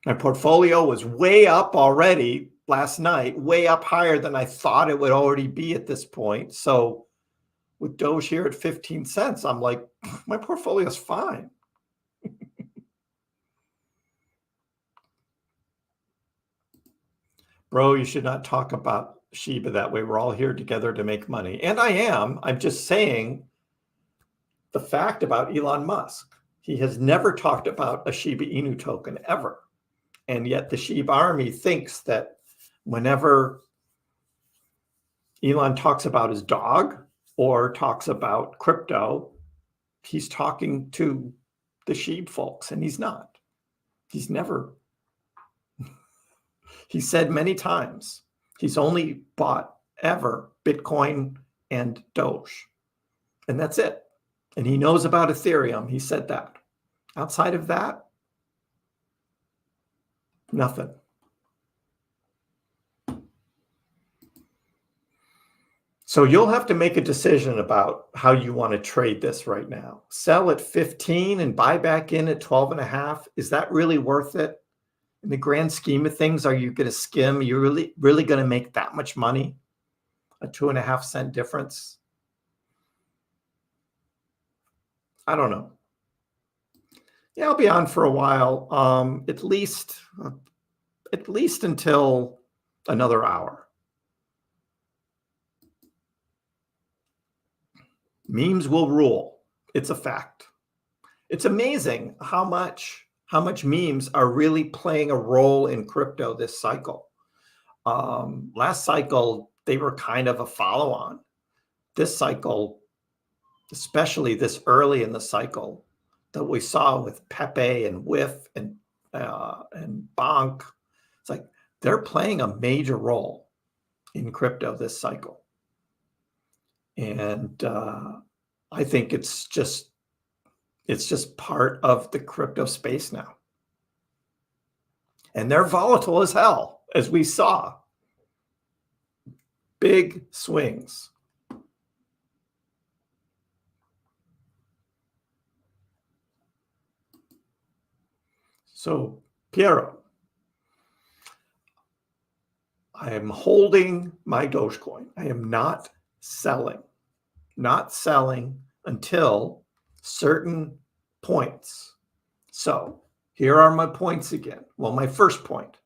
Speaker 1: My portfolio was way up already last night, way up higher than I thought it would already be at this point. So with Doge here at 15 cents, I'm like, my portfolio is fine. Bro, you should not talk about Shiba that way. We're all here together to make money. And I am. I'm just saying the fact about Elon Musk. He has never talked about a Shiba Inu token ever. And yet the Shiba army thinks that whenever Elon talks about his dog or talks about crypto, he's talking to the Shiba folks, and he's not. He's never. He said many times he's only bought ever Bitcoin and Doge, and that's it. And he knows about Ethereum. He said that. Outside of that, nothing. So you'll have to make a decision about how you want to trade this right now. Sell at 15 and buy back in at 12.5. Is that really worth it? In the grand scheme of things, are you going to skim? You're really going to make that much money? A 2.5 cent difference? I don't know. Yeah, I'll be on for a while, at least until another hour. Memes will rule. It's a fact. It's amazing how much memes are really playing a role in crypto this cycle. Last cycle, they were kind of a follow-on. This cycle, especially this early in the cycle, that we saw with Pepe and Whiff and Bonk, it's like they're playing a major role in crypto this cycle. And I think it's just part of the crypto space now. And they're volatile as hell, as we saw. Big swings. So, Piero, I am holding my Dogecoin. I am not selling until certain points. So here are my points again. Well, my first point.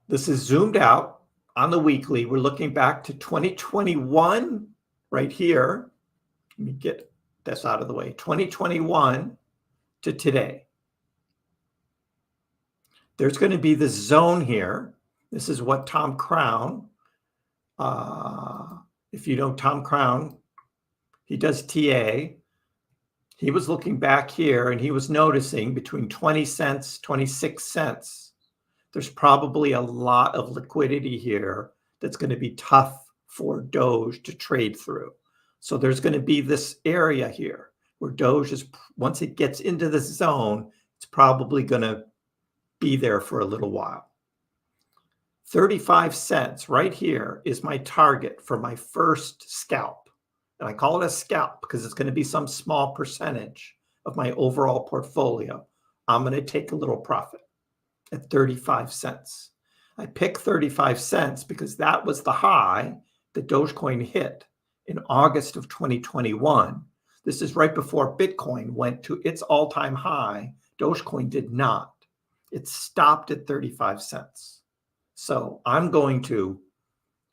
Speaker 1: This is zoomed out on the weekly. We're looking back to 2021 right here. Let me get this out of the way. 2021 to today. There's going to be this zone here. This is what Tom Crown, if you know Tom Crown, he does TA. He was looking back here and he was noticing between 20 cents, 26 cents, there's probably a lot of liquidity here that's going to be tough for Doge to trade through. So there's going to be this area here where Doge is, once it gets into this zone, it's probably going to be there for a little while. 35 cents right here is my target for my first scalp. And I call it a scalp because it's going to be some small percentage of my overall portfolio. I'm going to take a little profit at 35 cents. I pick 35 cents because that was the high that Dogecoin hit in August of 2021. This is right before Bitcoin went to its all-time high. Dogecoin did not. It stopped at 35 cents. So I'm going to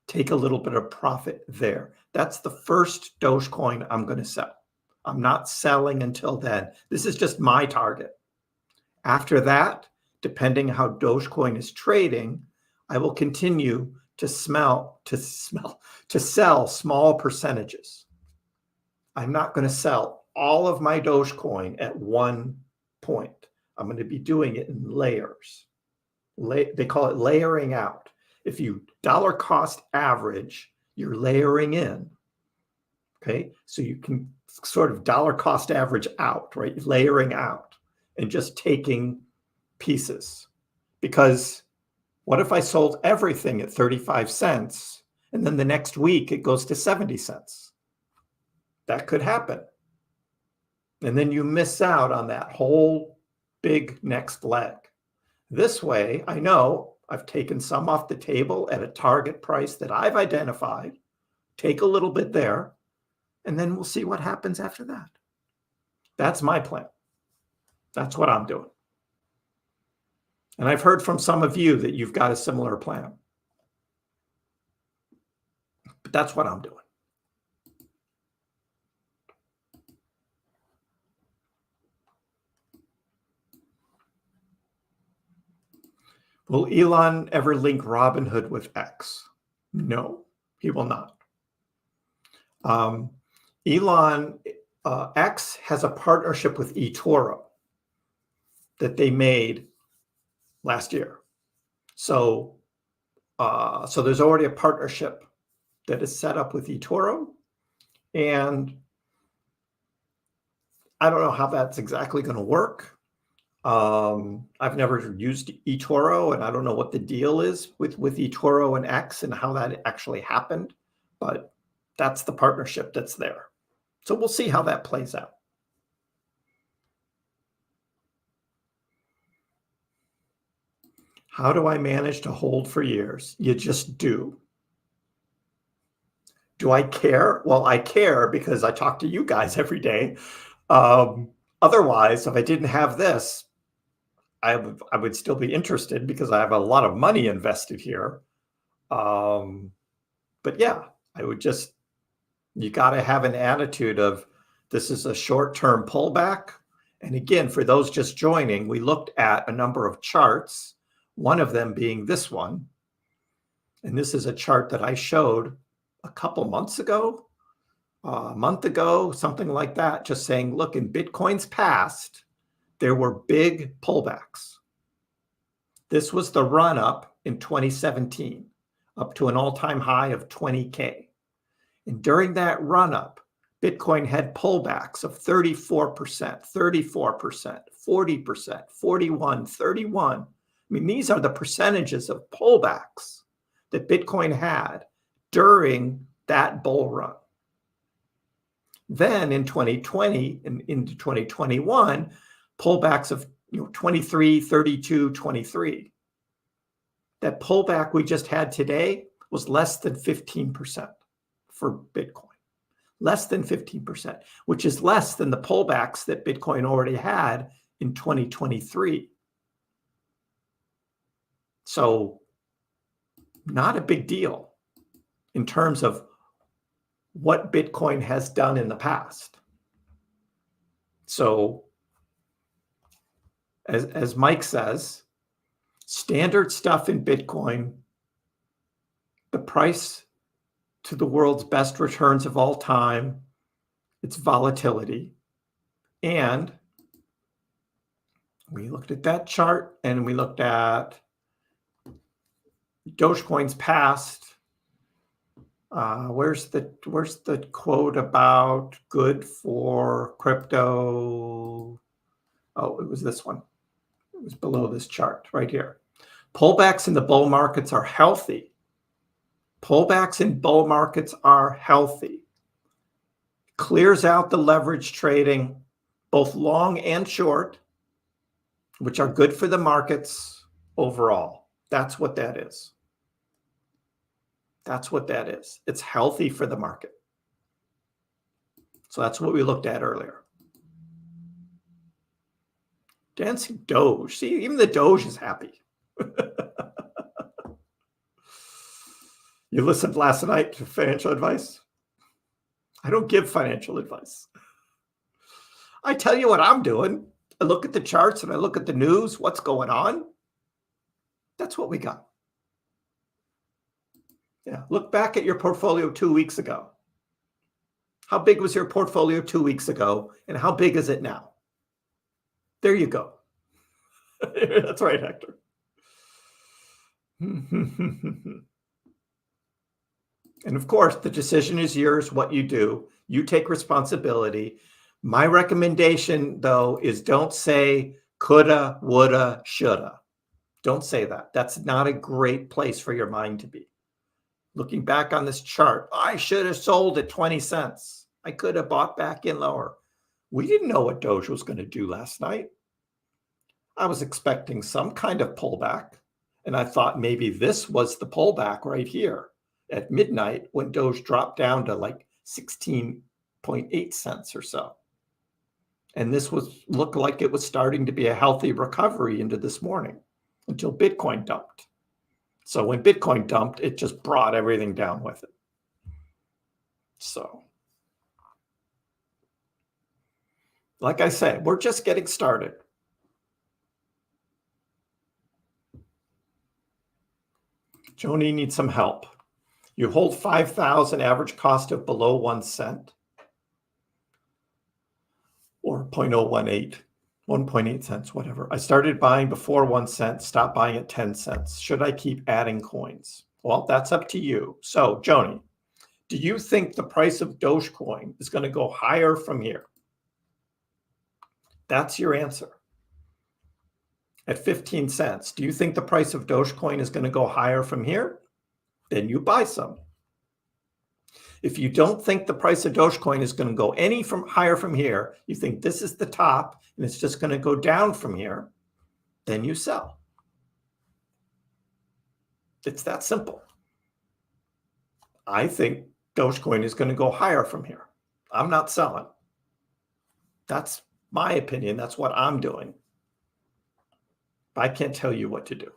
Speaker 1: take a little bit of profit there. That's the first Dogecoin I'm going to sell. I'm not selling until then. This is just my target. After that, depending how Dogecoin is trading, I will continue to sell small percentages. I'm not going to sell all of my Dogecoin at one point. I'm going to be doing it in layers. They call it layering out. If you dollar cost average, you're layering in. Okay, so you can sort of dollar cost average out, right? Layering out and just taking pieces. Because what if I sold everything at 35 cents and then the next week it goes to 70 cents? That could happen. And then you miss out on that whole big next leg. This way, I know I've taken some off the table at a target price that I've identified, take a little bit there, and then we'll see what happens after that. That's my plan. That's what I'm doing. And I've heard from some of you that you've got a similar plan. But that's what I'm doing. Will Elon ever link Robinhood with X? No, he will not. X has a partnership with E-Toro that they made last year. So there's already a partnership that is set up with E-Toro, and I don't know how that's exactly going to work. I've never used eToro, and I don't know what the deal is with eToro and X and how that actually happened, but that's the partnership that's there. So we'll see how that plays out. How do I manage to hold for years? You just do. Do I care? Well, I care because I talk to you guys every day. Otherwise, if I didn't have this, I would still be interested because I have a lot of money invested here. But yeah, I would just, you got to have an attitude of this is a short-term pullback. And again, for those just joining, we looked at a number of charts, one of them being this one. And this is a chart that I showed a couple months ago, a month ago, something like that, just saying, look, in Bitcoin's past, there were big pullbacks. This was the run up in 2017, up to an all-time high of 20K. And during that run up, Bitcoin had pullbacks of 34%, 34%, 40%, 41, 31. I mean, these are the percentages of pullbacks that Bitcoin had during that bull run. Then in 2020 and into 2021, pullbacks of 23, 32, 23. That pullback we just had today was less than 15% for Bitcoin. Less than 15%, which is less than the pullbacks that Bitcoin already had in 2023. So not a big deal in terms of what Bitcoin has done in the past. So as Mike says, standard stuff in Bitcoin, the price to the world's best returns of all time, its volatility. And we looked at that chart and we looked at Dogecoin's past. Where's the quote about good for crypto? Oh, it was this one. It was below this chart right here. Pullbacks in the bull markets are healthy. Pullbacks in bull markets are healthy. Clears out the leverage trading, both long and short, which are good for the markets overall. That's what that is. That's what that is. It's healthy for the market. So that's what we looked at earlier. Dancing Doge. See, even the Doge is happy. You listened last night to financial advice? I don't give financial advice. I tell you what I'm doing. I look at the charts and I look at the news, what's going on. That's what we got. Yeah, look back at your portfolio 2 weeks ago. How big was your portfolio 2 weeks ago, and how big is it now? There you go. That's right, Hector. And of course, the decision is yours, what you do. You take responsibility. My recommendation, though, is don't say coulda, woulda, shoulda. Don't say that. That's not a great place for your mind to be. Looking back on this chart, I should have sold at 20 cents. I could have bought back in lower. We didn't know what Doge was going to do last night. I was expecting some kind of pullback, and I thought maybe this was the pullback right here at midnight when Doge dropped down to like 16.8 cents or so. And this looked like it was starting to be a healthy recovery into this morning until Bitcoin dumped. So when Bitcoin dumped, it just brought everything down with it. So, like I said, we're just getting started. Joni needs some help. You hold 5,000, average cost of below 1 cent or 0.018, 1.8 cents, whatever. I started buying before 1 cent, stopped buying at 10 cents. Should I keep adding coins? Well, that's up to you. So, Joni, do you think the price of Dogecoin is going to go higher from here? That's your answer. At 15 cents, do you think the price of Dogecoin is going to go higher from here? Then you buy some. If you don't think the price of Dogecoin is going to go any higher from here, you think this is the top and it's just going to go down from here, then you sell. It's that simple. I think Dogecoin is going to go higher from here. I'm not selling. That's my opinion. That's what I'm doing. I can't tell you what to do.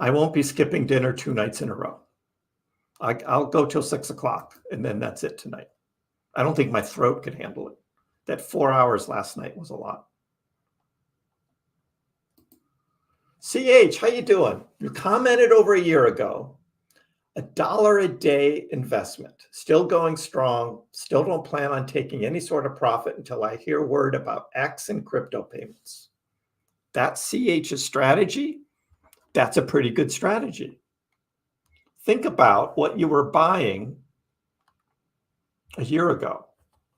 Speaker 1: I won't be skipping dinner 2 nights in a row. I'll go till 6 o'clock and then that's it tonight. I don't think my throat could handle it. That 4 hours last night was a lot. CH, how you doing? You commented over a year ago. $1 a day investment, still going strong, still don't plan on taking any sort of profit until I hear word about X and crypto payments. That's CH's strategy. That's a pretty good strategy. Think about what you were buying a year ago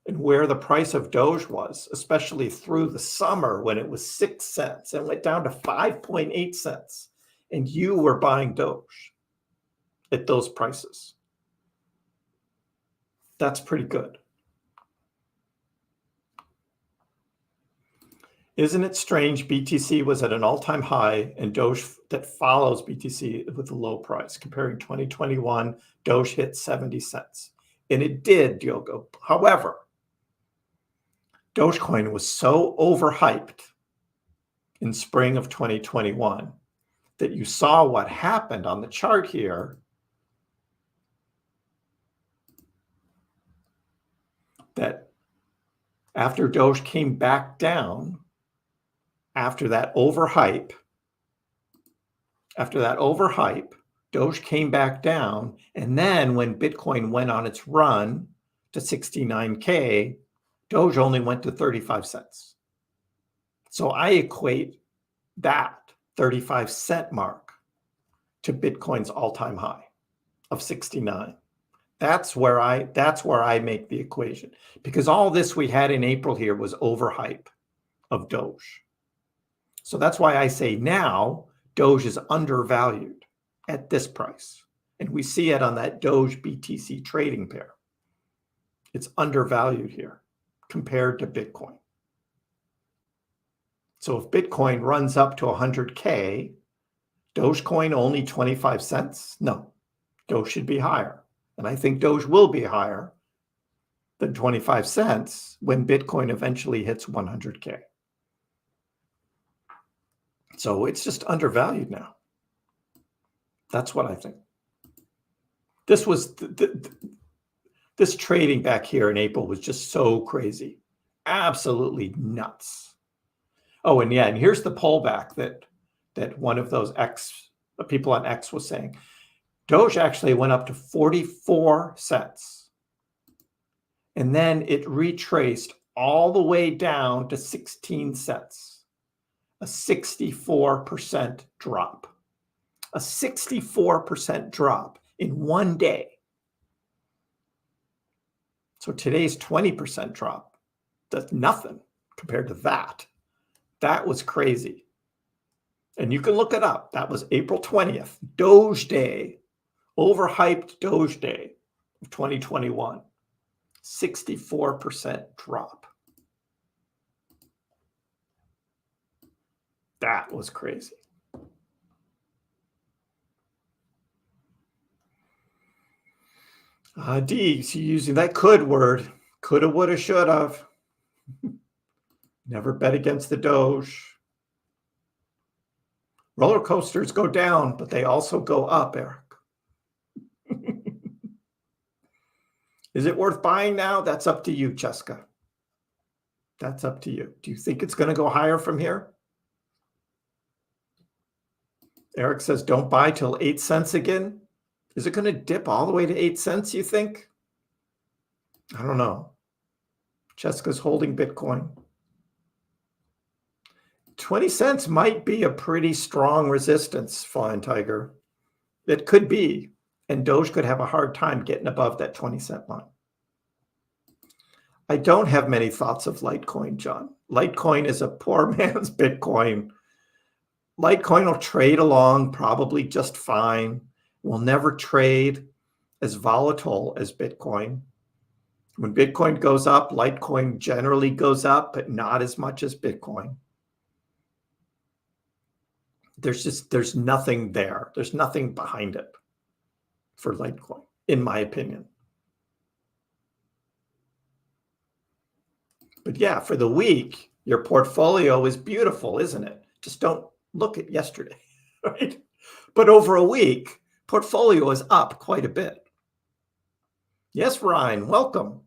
Speaker 1: and where the price of Doge was, especially through the summer when it was 6 cents and went down to 5.8 cents. And you were buying Doge at those prices. That's pretty good. Isn't it strange BTC was at an all-time high and Doge that follows BTC with a low price? Comparing 2021, Doge hit 70 cents. And it did, Diogo. However, Dogecoin was so overhyped in spring of 2021 that you saw what happened on the chart here. That after Doge came back down, after that overhype, Doge came back down. And then when Bitcoin went on its run to 69K, Doge only went to 35 cents. So I equate that 35-cent mark to Bitcoin's all-time high of 69. That's where I make the equation, because all this we had in April here was overhype of Doge. So that's why I say now Doge is undervalued at this price. And we see it on that Doge BTC trading pair. It's undervalued here compared to Bitcoin. So if Bitcoin runs up to 100K, Dogecoin only 25 cents? No, Doge should be higher. And I think Doge will be higher than 25 cents when Bitcoin eventually hits 100K. So it's just undervalued now. That's what I think. This was this trading back here in April was just so crazy, absolutely nuts. Oh, and yeah, and here's the pullback that one of those people on X was saying. Doge actually went up to 44 cents. And then it retraced all the way down to 16 cents. A 64% drop. A 64% drop in one day. So today's 20% drop, that's nothing compared to that. That was crazy. And you can look it up. That was April 20th, Doge Day, overhyped Doge Day of 2021. 64% drop. That was crazy. D, so using that could word. Coulda, woulda, shoulda. Never bet against the Doge. Roller coasters go down, but they also go up, Eric. Is it worth buying now? That's up to you, Cheska. That's up to you. Do you think it's going to go higher from here? Eric says, don't buy till 8 cents again. Is it going to dip all the way to 8 cents, you think? I don't know. Cheska's holding Bitcoin. 20 cents might be a pretty strong resistance, Flying Tiger. It could be. And Doge could have a hard time getting above that 20-cent line. I don't have many thoughts of Litecoin, John. Litecoin is a poor man's Bitcoin. Litecoin will trade along probably just fine. Will never trade as volatile as Bitcoin. When Bitcoin goes up, Litecoin generally goes up, but not as much as Bitcoin. There's nothing there. There's nothing behind it for Litecoin, in my opinion. But yeah, for the week, your portfolio is beautiful, isn't it? Just don't look at yesterday, right? But over a week, portfolio is up quite a bit. Yes, Ryan, welcome.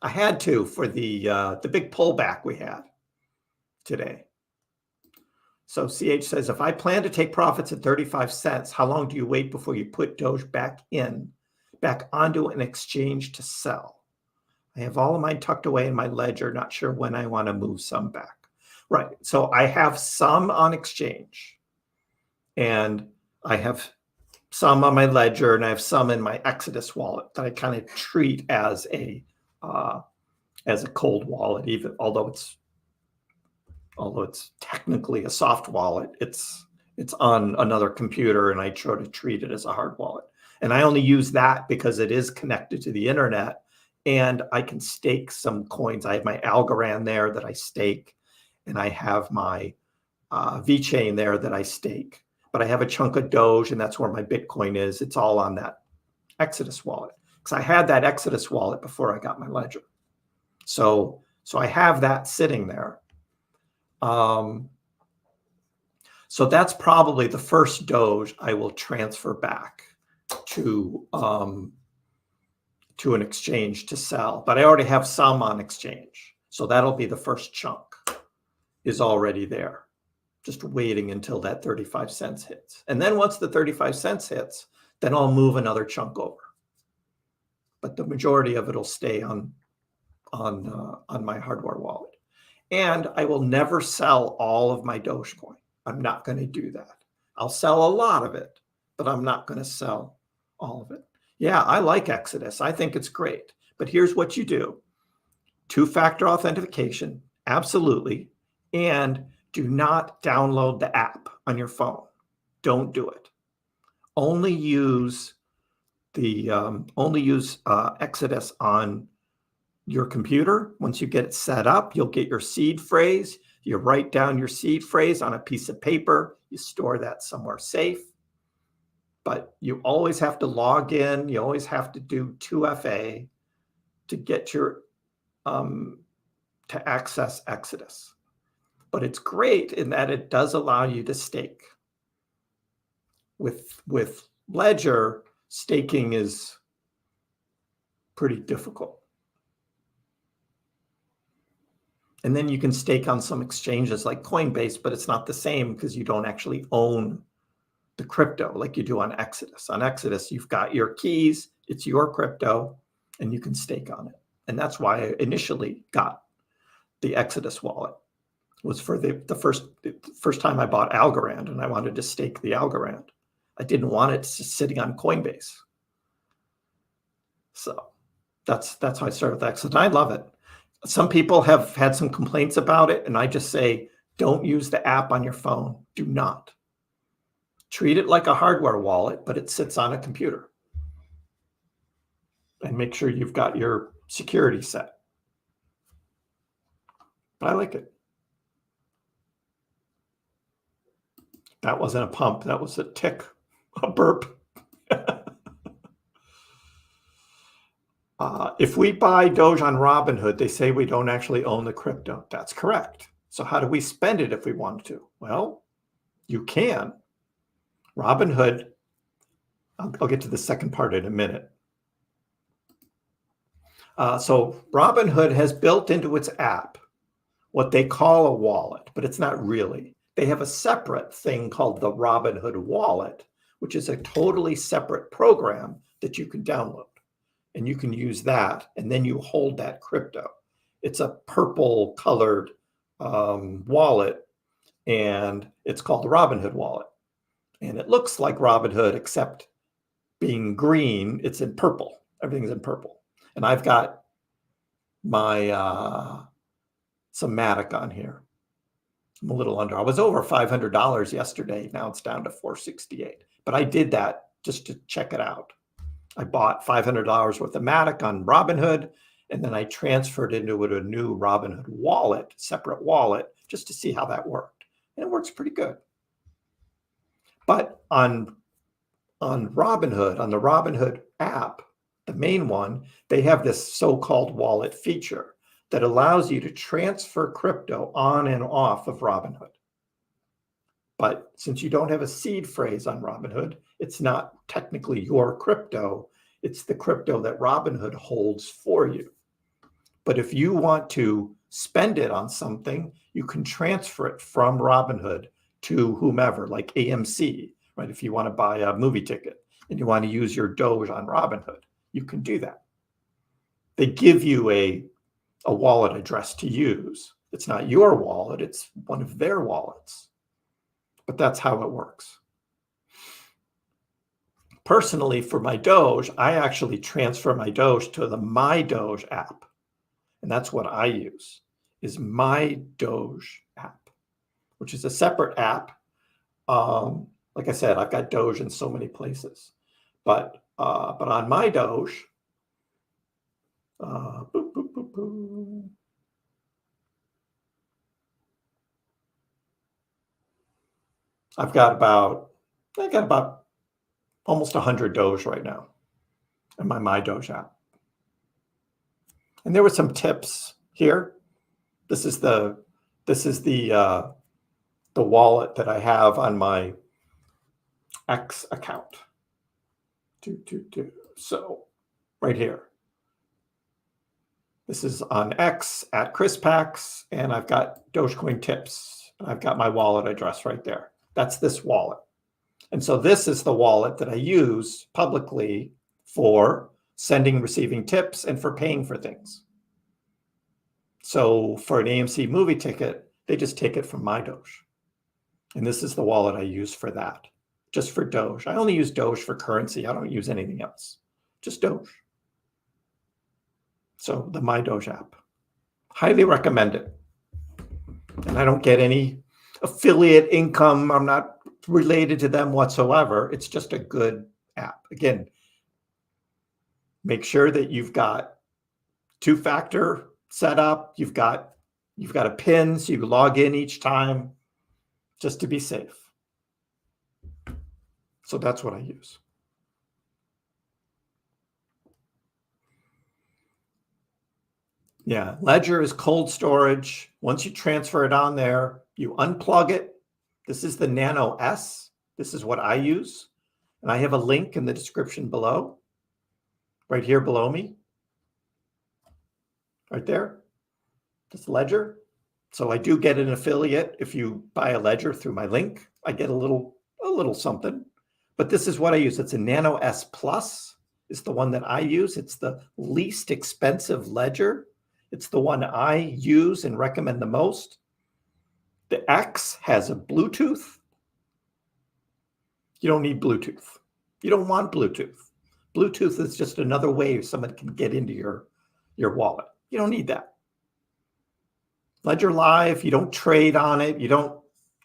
Speaker 1: I had to for the big pullback we had today. So CH says, if I plan to take profits at 35 cents, how long do you wait before you put Doge back onto an exchange to sell? I have all of mine tucked away in my ledger, not sure when I want to move some back. Right. So I have some on exchange and I have some on my ledger and I have some in my Exodus wallet that I kind of treat as a cold wallet, even although it's technically a soft wallet, it's on another computer and I try to treat it as a hard wallet. And I only use that because it is connected to the internet and I can stake some coins. I have my Algorand there that I stake and I have my VeChain there that I stake. But I have a chunk of Doge and that's where my Bitcoin is. It's all on that Exodus wallet because I had that Exodus wallet before I got my ledger. So I have that sitting there. So that's probably the first Doge I will transfer back to an exchange to sell. But I already have some on exchange. So that'll be the first chunk is already there. Just waiting until that 35 cents hits. And then once the 35 cents hits, then I'll move another chunk over. But the majority of it will stay on my hardware wallet. And I will never sell all of my Dogecoin. I'm not going to do that. I'll sell a lot of it, but I'm not going to sell all of it. Yeah, I like Exodus. I think it's great. But here's what you do. Two-factor authentication, absolutely. And do not download the app on your phone. Don't do it. Only use Exodus on your computer. Once you get it set up, you'll get your seed phrase. You write down your seed phrase on a piece of paper. You store that somewhere safe. but you always have to log in. You always have to do 2FA to get your to access Exodus. But it's great in that it does allow you to stake. With Ledger, staking is pretty difficult. And then you can stake on some exchanges like Coinbase, but it's not the same because you don't actually own the crypto like you do on Exodus. On Exodus, you've got your keys, it's your crypto, and you can stake on it. And that's why I initially got the Exodus wallet. It was for the first time I bought Algorand, and I wanted to stake the Algorand. I didn't want it sitting on Coinbase. So that's how I started with Exodus. I love it. Some people have had some complaints about it, and I just say, don't use the app on your phone. Do not. Treat it like a hardware wallet, but it sits on a computer. And make sure you've got your security set. But I like it. That wasn't a pump. That was a tick, a burp. If we buy Doge on Robinhood, they say we don't actually own the crypto. That's correct. So how do we spend it if we want to? Well, you can. Robinhood, I'll get to the second part in a minute. So Robinhood has built into its app what they call a wallet, but it's not really. They have a separate thing called the Robinhood wallet, which is a totally separate program that you can download. And you can use that, and then you hold that crypto. It's a purple colored wallet, and it's called the Robinhood wallet. And it looks like Robinhood, except being green, it's in purple. Everything's in purple. And I've got my some Matic on here. I'm a little under. I was over $500 yesterday. Now it's down to $468. But I did that just to check it out. I bought $500 worth of Matic on Robinhood, and then I transferred into a new Robinhood wallet, separate wallet, just to see how that worked. And it works pretty good. But on Robinhood, on the Robinhood app, the main one, they have this so-called wallet feature that allows you to transfer crypto on and off of Robinhood. But since you don't have a seed phrase on Robinhood, it's not technically your crypto. It's the crypto that Robinhood holds for you. But if you want to spend it on something, you can transfer it from Robinhood to whomever, like AMC, right? If you want to buy a movie ticket and you want to use your Doge on Robinhood, you can do that. They give you a wallet address to use. It's not your wallet, it's one of their wallets. But that's how it works. Personally, for my Doge, I actually transfer my Doge to the MyDoge app. And that's what I use, is MyDoge app, which is a separate app. Like I said, I've got Doge in so many places. But on MyDoge, I've got about almost 100 Doge right now in my MyDoge app. And there were some tips here. This is the wallet that I have on my X account. So right here. This is on X at Kriss, and I've got Dogecoin tips. And I've got my wallet address right there. That's this wallet. And so this is the wallet that I use publicly for sending and receiving tips and for paying for things. So for an AMC movie ticket, they just take it from MyDoge. And this is the wallet I use for that, just for Doge. I only use Doge for currency. I don't use anything else, just Doge. So the MyDoge app, highly recommend it. And I don't get any affiliate income. I'm not related to them whatsoever. It's just a good app. Again, make sure that you've got two-factor set up. You've got a PIN so you log in each time, just to be safe. So that's what I use. Yeah, Ledger is cold storage. Once you transfer it on there, you unplug it. This is the Nano S. This is what I use. And I have a link in the description below, right here below me, right there. This Ledger. So I do get an affiliate. If you buy a Ledger through my link, I get a little something. But this is what I use. It's a Nano S Plus. It's the one that I use. It's the least expensive Ledger. It's the one I use and recommend the most. The X has a Bluetooth. You don't need Bluetooth. You don't want Bluetooth. Bluetooth is just another way someone can get into your wallet. You don't need that. Ledger Live, you don't trade on it.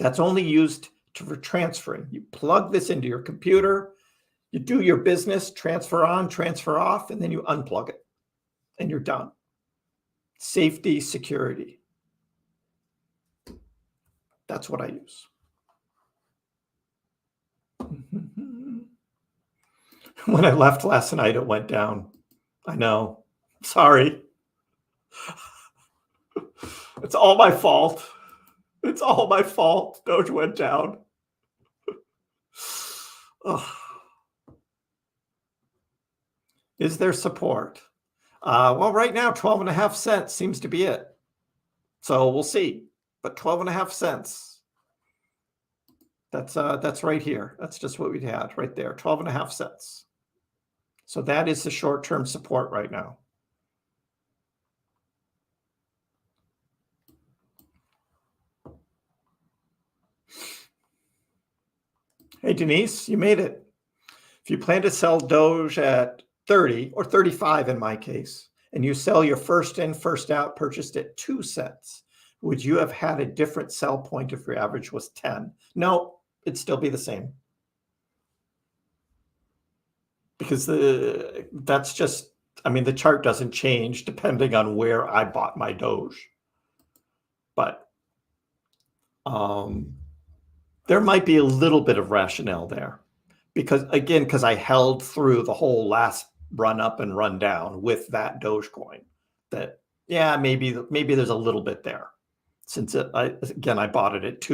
Speaker 1: That's only used for transferring. You plug this into your computer, you do your business, transfer on, transfer off, and then you unplug it, and you're done. Safety, security. That's what I use. When I left last night, it went down. I know. Sorry. It's all my fault. It's all my fault. Doge went down. Oh. Is there support? Well, right now, 12.5 cents seems to be it. So we'll see. But 12.5 cents. That's right here. That's just what we had right there. 12.5 cents. So that is the short-term support right now. Hey, Denise, you made it. If you plan to sell Doge at 30 or 35 in my case, and you sell your first in, first out purchased at 2 cents, would you have had a different sell point if your average was 10? No, it'd still be the same. Because that's just, I mean, the chart doesn't change depending on where I bought my Doge. But there might be a little bit of rationale there. Because I held through the whole last run up and run down with that Dogecoin. That, yeah, maybe there's a little bit there. Since I bought it at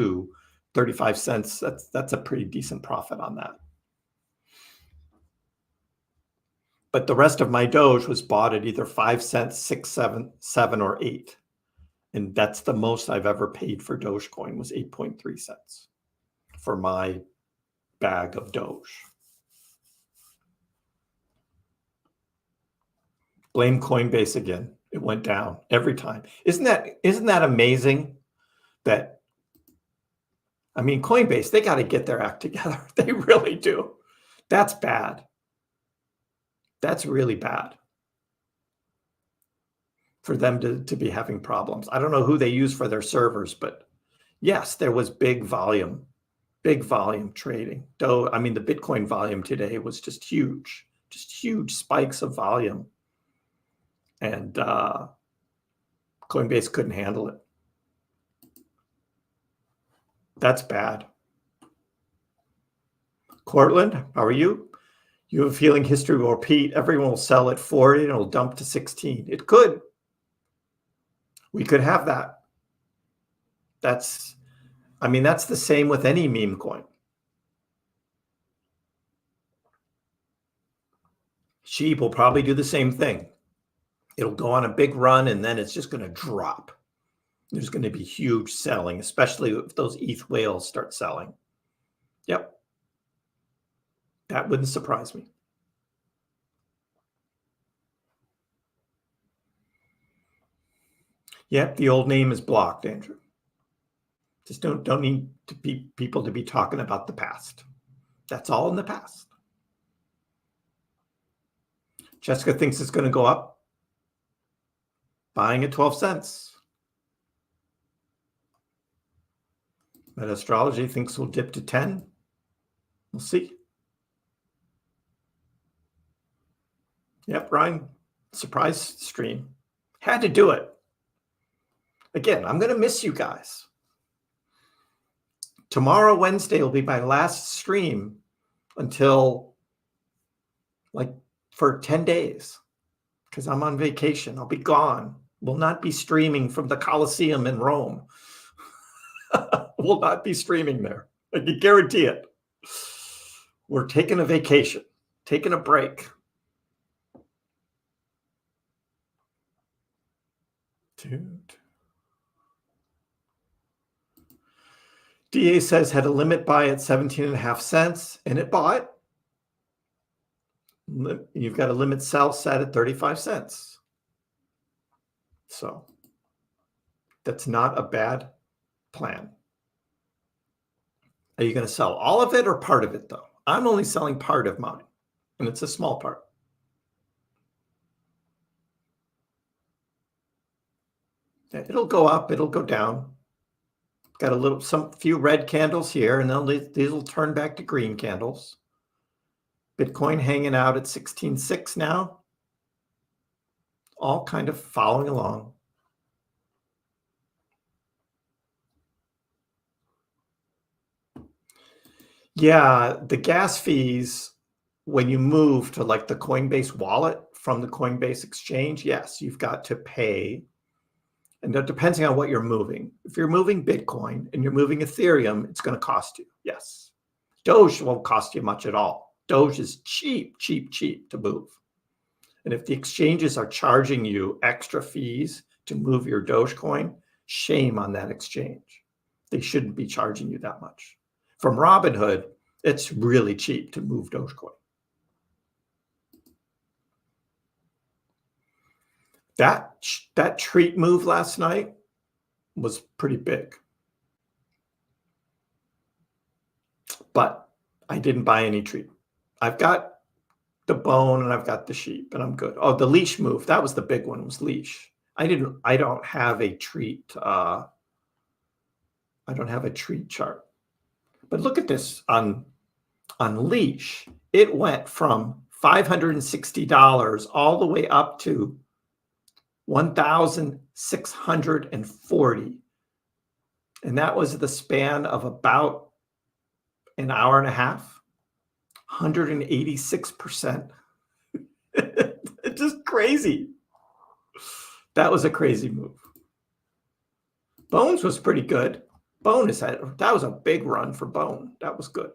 Speaker 1: 35 cents. That's a pretty decent profit on that. But the rest of my Doge was bought at either 5 cents, 6, 7, or 8. And that's the most I've ever paid for Dogecoin was 8.3 cents for my bag of Doge. Blame Coinbase again. It went down every time. Isn't that amazing? That, I mean, Coinbase, they got to get their act together. They really do. That's bad. That's really bad for them to be having problems. I don't know who they use for their servers, but yes, there was big volume trading. Though, I mean, the Bitcoin volume today was just huge spikes of volume. And Coinbase couldn't handle it. That's bad. Cortland, how are you? You have a feeling history will repeat. Everyone will sell at 40 and it'll dump to 16. It could. We could have that. That's the same with any meme coin. Sheep will probably do the same thing. It'll go on a big run and then it's just going to drop. There's going to be huge selling, especially if those ETH whales start selling. Yep. That wouldn't surprise me. Yep, the old name is blocked, Andrew. Just don't need people to be talking about the past. That's all in the past. Jessica thinks it's going to go up. Buying at 12 cents. Meta Astrology thinks we'll dip to 10. We'll see. Yep, Ryan, surprise stream. Had to do it. Again, I'm going to miss you guys. Tomorrow, Wednesday, will be my last stream until like for 10 days because I'm on vacation. I'll be gone. Will not be streaming from the Colosseum in Rome. Will not be streaming there. I can guarantee it. We're taking a vacation, taking a break. Dude. DA says had a limit buy at 17.5 cents, and it bought. You've got a limit sell set at 35 cents. So that's not a bad plan. Are you going to sell all of it or part of it, though? I'm only selling part of mine, and it's a small part. It'll go up, it'll go down. Got a few red candles here, and then these will turn back to green candles. Bitcoin hanging out at 16.6 now. All kind of following along. Yeah, the gas fees, when you move to like the Coinbase wallet from the Coinbase exchange, yes, you've got to pay. And that depends on what you're moving. If you're moving Bitcoin and you're moving Ethereum, it's going to cost you. Yes. Doge won't cost you much at all. Doge is cheap to move. And if the exchanges are charging you extra fees to move your Dogecoin, shame on that exchange. They shouldn't be charging you that much. From Robinhood, it's really cheap to move Dogecoin. That treat move last night was pretty big. But I didn't buy any treat. I've got the bone and I've got the sheep and I'm good. Oh, the leash move, that was the big one, was leash. I don't have a treat. I don't have a treat chart. But look at this on leash. It went from $560 all the way up to $1,640. And that was the span of about an hour and a half. 186%. It's just crazy. That was a crazy move. Bones was pretty good. That was a big run for Bone. That was good.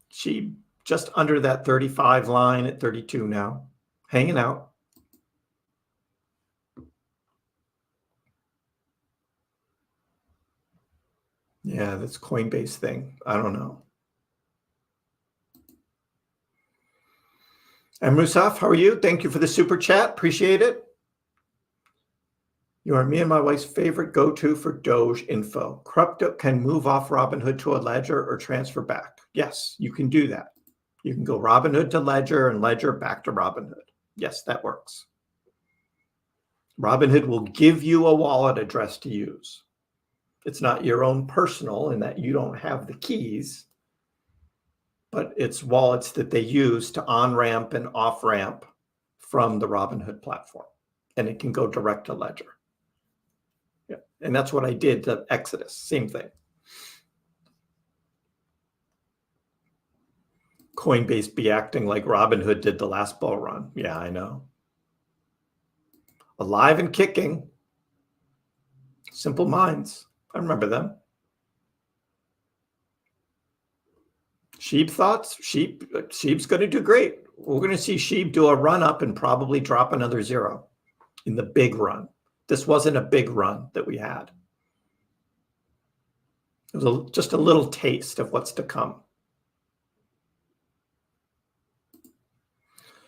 Speaker 1: She just under that 35 line at 32 now, hanging out. Yeah, that's Coinbase thing. I don't know. And Musaf, how are you? Thank you for the super chat. Appreciate it. You are me and my wife's favorite go-to for Doge info. Crypto can move off Robinhood to a ledger or transfer back. Yes, you can do that. You can go Robinhood to ledger and ledger back to Robinhood. Yes, that works. Robinhood will give you a wallet address to use. It's not your own personal in that you don't have the keys, but it's wallets that they use to on-ramp and off-ramp from the Robinhood platform. And it can go direct to ledger. Yeah. And that's what I did to Exodus. Same thing. Coinbase be acting like Robinhood did the last bull run. Yeah, I know. Alive and kicking. Simple Minds. I remember them. Sheep thoughts? Sheep's going to do great. We're going to see Sheep do a run up and probably drop another zero in the big run. This wasn't a big run that we had. It was just a little taste of what's to come.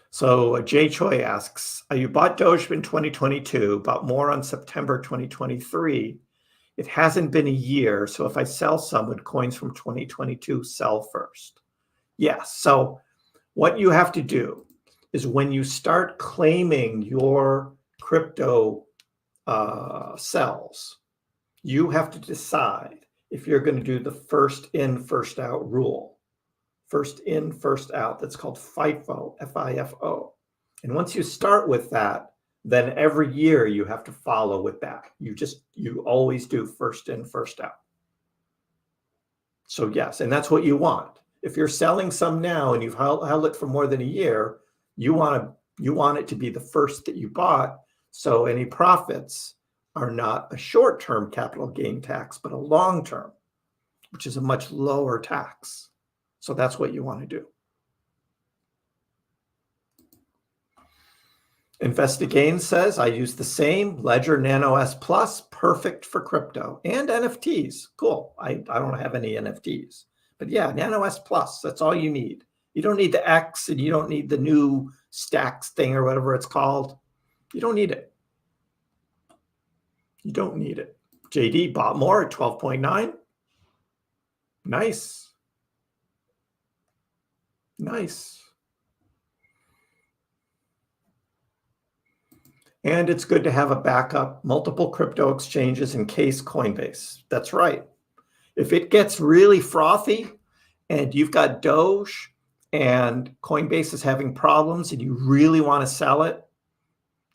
Speaker 1: So Jay Choi asks, you bought Doge in 2022, bought more on September 2023. It hasn't been a year, so if I sell some, would coins from 2022 sell first? Yes. So what you have to do is when you start claiming your crypto sells, you have to decide if you're going to do the first in, first out rule. First in, first out. That's called FIFO, F-I-F-O. And once you start with that, then every year you have to follow with that. You always do first in, first out. So yes, and that's what you want. If you're selling some now and you've held it for more than a year, you want it to be the first that you bought, so any profits are not a short-term capital gain tax, but a long-term, which is a much lower tax. So that's what you want to do. Investigain says, I use the same Ledger Nano S Plus, perfect for crypto and NFTs. Cool. I don't have any NFTs. But yeah, Nano S Plus, that's all you need. You don't need the X and you don't need the new stacks thing or whatever it's called. You don't need it. You don't need it. JD bought more at 12.9. Nice. Nice. And it's good to have a backup, multiple crypto exchanges in case Coinbase. That's right. If it gets really frothy and you've got Doge and Coinbase is having problems and you really want to sell it,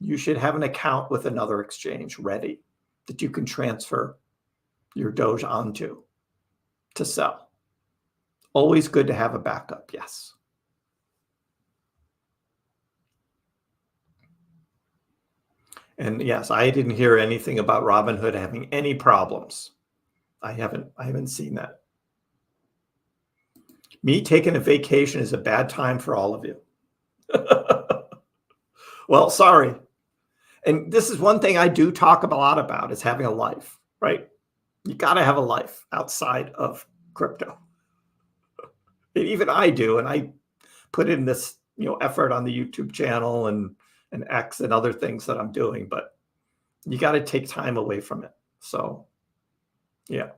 Speaker 1: you should have an account with another exchange ready that you can transfer your Doge onto to sell. Always good to have a backup, yes. And yes, I didn't hear anything about Robinhood having any problems. I haven't seen that. Me taking a vacation is a bad time for all of you. Well, sorry. And this is one thing I do talk a lot about, is having a life, right? You got to have a life outside of crypto. And even I do, and I put in this, effort on the YouTube channel and X and other things that I'm doing, but you got to take time away from it. So, yeah.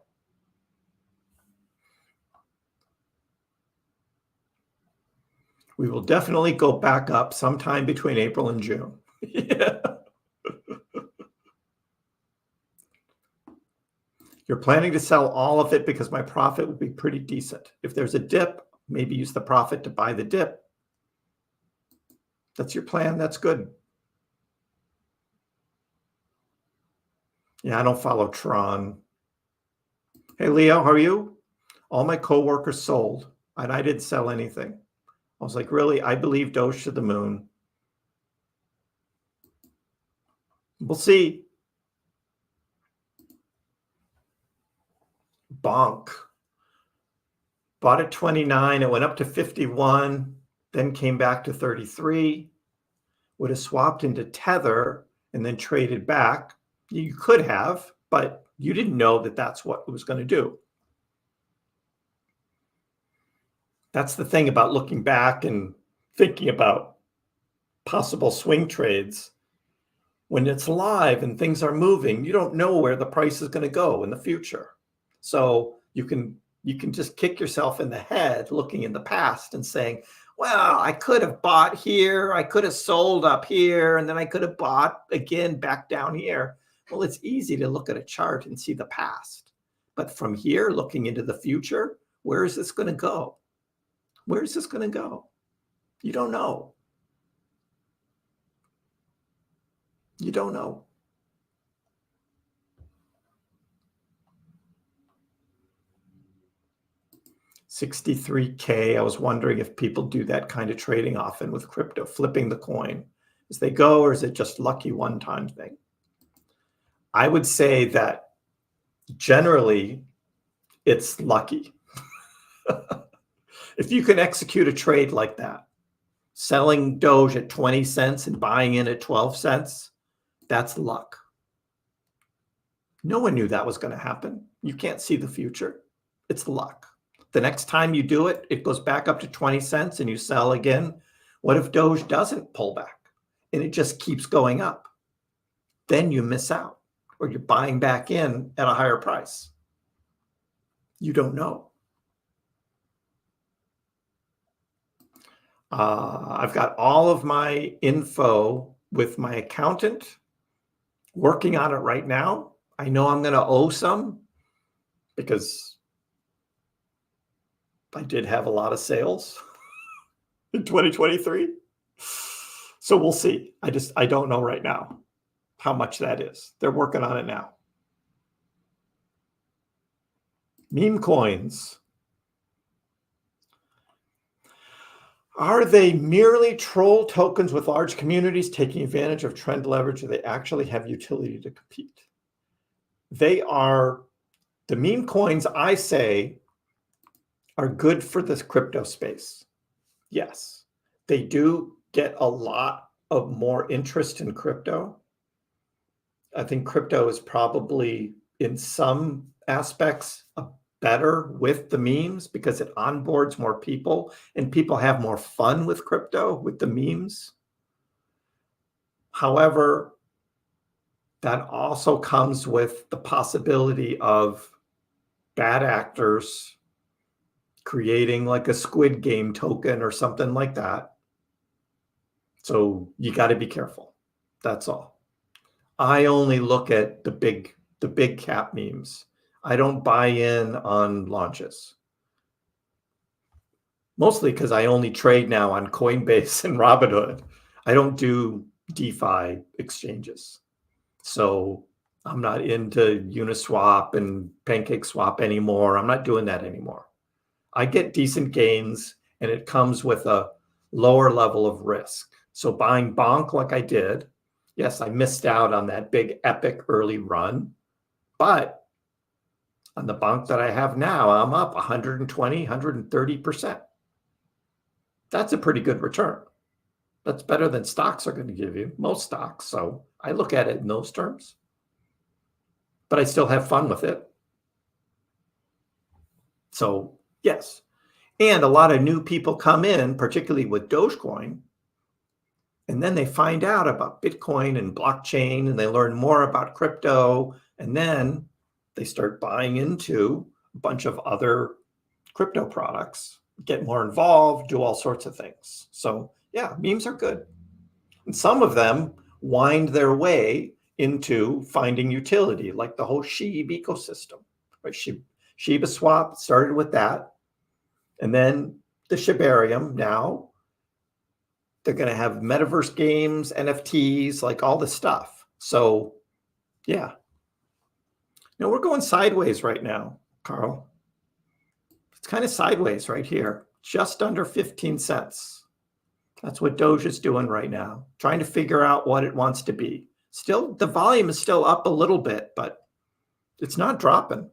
Speaker 1: We will definitely go back up sometime between April and June. Yeah. You're planning to sell all of it because my profit would be pretty decent. If there's a dip, maybe use the profit to buy the dip. That's your plan. That's good. Yeah, I don't follow Tron. Hey, Leo, how are you? All my coworkers sold, and I didn't sell anything. I was like, really? I believe Doge to the moon. We'll see. Bonk. Bought at 29. It went up to 51, then came back to 33. Would have swapped into Tether and then traded back. You could have, but you didn't know that that's what it was going to do. That's the thing about looking back and thinking about possible swing trades. When it's live and things are moving, you don't know where the price is going to go in the future. So you can just kick yourself in the head looking in the past and saying, well, I could have bought here, I could have sold up here, and then I could have bought again back down here. Well, it's easy to look at a chart and see the past. But from here, looking into the future, where is this going to go? Where is this going to go? You don't know. You don't know. $63K. I was wondering if people do that kind of trading often with crypto, flipping the coin as they go, or is it just lucky one-time thing? I would say that generally it's lucky. If you can execute a trade like that, selling Doge at 20 cents and buying in at 12 cents, that's luck. No one knew that was going to happen. You can't see the future. It's luck. The next time you do it, it goes back up to 20 cents and you sell again. What if Doge doesn't pull back and it just keeps going up? Then you miss out, or you're buying back in at a higher price. You don't know. I've got all of my info with my accountant, working on it right now. I know I'm going to owe some because I did have a lot of sales in 2023. So we'll see. I don't know right now how much that is. They're working on it now. Meme coins. Are they merely troll tokens with large communities taking advantage of trend leverage, or they actually have utility to compete? They are, the meme coins, I say, are good for this crypto space. Yes, they do get a lot of more interest in crypto. I think crypto is probably, in some aspects, better with the memes because it onboards more people and people have more fun with crypto with the memes. However, that also comes with the possibility of bad actors creating like a Squid Game token or something like that. So you got to be careful. That's all. I only look at the big cap memes. I don't buy in on launches. Mostly because I only trade now on Coinbase and Robinhood. I don't do DeFi exchanges. So I'm not into Uniswap and PancakeSwap anymore. I'm not doing that anymore. I get decent gains and it comes with a lower level of risk. So buying Bonk like I did, yes, I missed out on that big epic early run, but on the Bonk that I have now, I'm up 120, 130%. That's a pretty good return. That's better than stocks are going to give you, most stocks. So I look at it in those terms, but I still have fun with it. So yes. And a lot of new people come in, particularly with Dogecoin, and then they find out about Bitcoin and blockchain, and they learn more about crypto, and then they start buying into a bunch of other crypto products, get more involved, do all sorts of things. So yeah, memes are good. And some of them wind their way into finding utility, like the whole SHIB ecosystem. Right? Shiba Swap started with that. And then the Shibarium now, they're going to have metaverse games, NFTs, like all this stuff. So yeah. Now we're going sideways right now, Carl. It's kind of sideways right here, just under 15 cents. That's what Doge is doing right now, trying to figure out what it wants to be. Still, the volume is still up a little bit, but it's not dropping.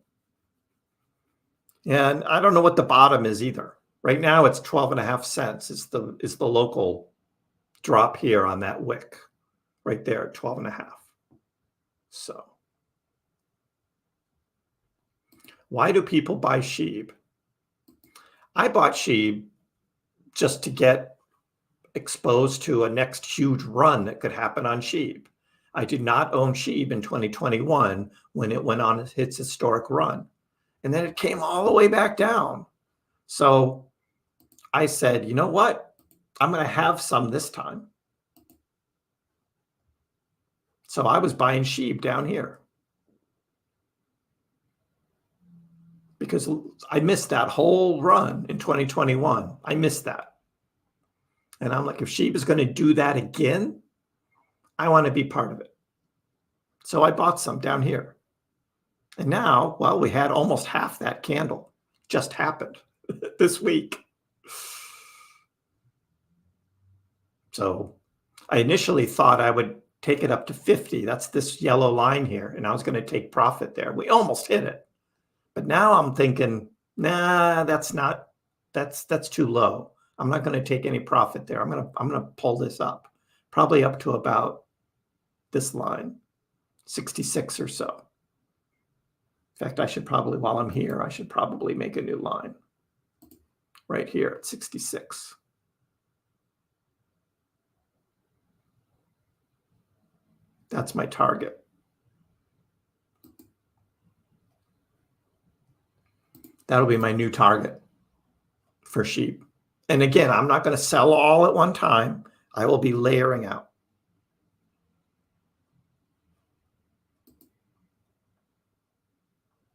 Speaker 1: And I don't know what the bottom is either. Right now, it's 12.5 cents is the local drop here on that wick, right there, 12.5. So why do people buy SHIB? I bought SHIB just to get exposed to a next huge run that could happen on SHIB. I did not own SHIB in 2021 when it went on its historic run. And then it came all the way back down. So I said, you know what? I'm going to have some this time. So I was buying SHIB down here because I missed that whole run in 2021. I missed that. And I'm like, if SHIB is going to do that again, I want to be part of it. So I bought some down here. And now, well, we had almost half that candle. Just happened this week. So I initially thought I would take it up to 50. That's this yellow line here. And I was going to take profit there. We almost hit it. But now I'm thinking, nah, that's too low. I'm not going to take any profit there. I'm going to pull this up, probably up to about this line, 66 or so. In fact, I should probably, while I'm here, I should probably make a new line right here at 66. That's my target. That'll be my new target for SHIB. And again, I'm not going to sell all at one time. I will be layering out.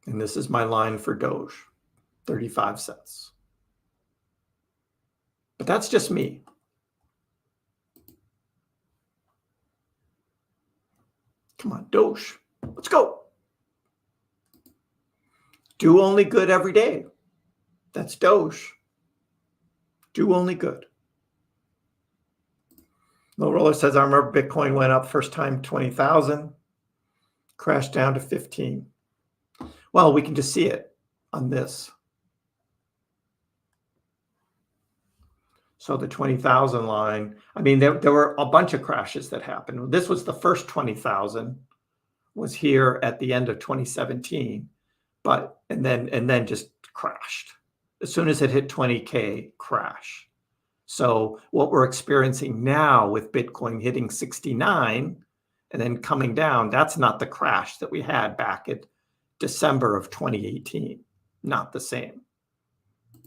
Speaker 1: And this is my line for Doge, 35 cents. But that's just me. Come on, Doge. Let's go. Do only good every day. That's Doge. Do only good. Low Roller says, I remember Bitcoin went up first time 20,000, crashed down to 15. Well, we can just see it on this. So the 20,000 line, I mean, there were a bunch of crashes that happened. This was the first 20,000 was here at the end of 2017, and then just crashed. As soon as it hit 20K, crash. So what we're experiencing now with Bitcoin hitting 69 and then coming down, that's not the crash that we had back at December of 2018. Not the same.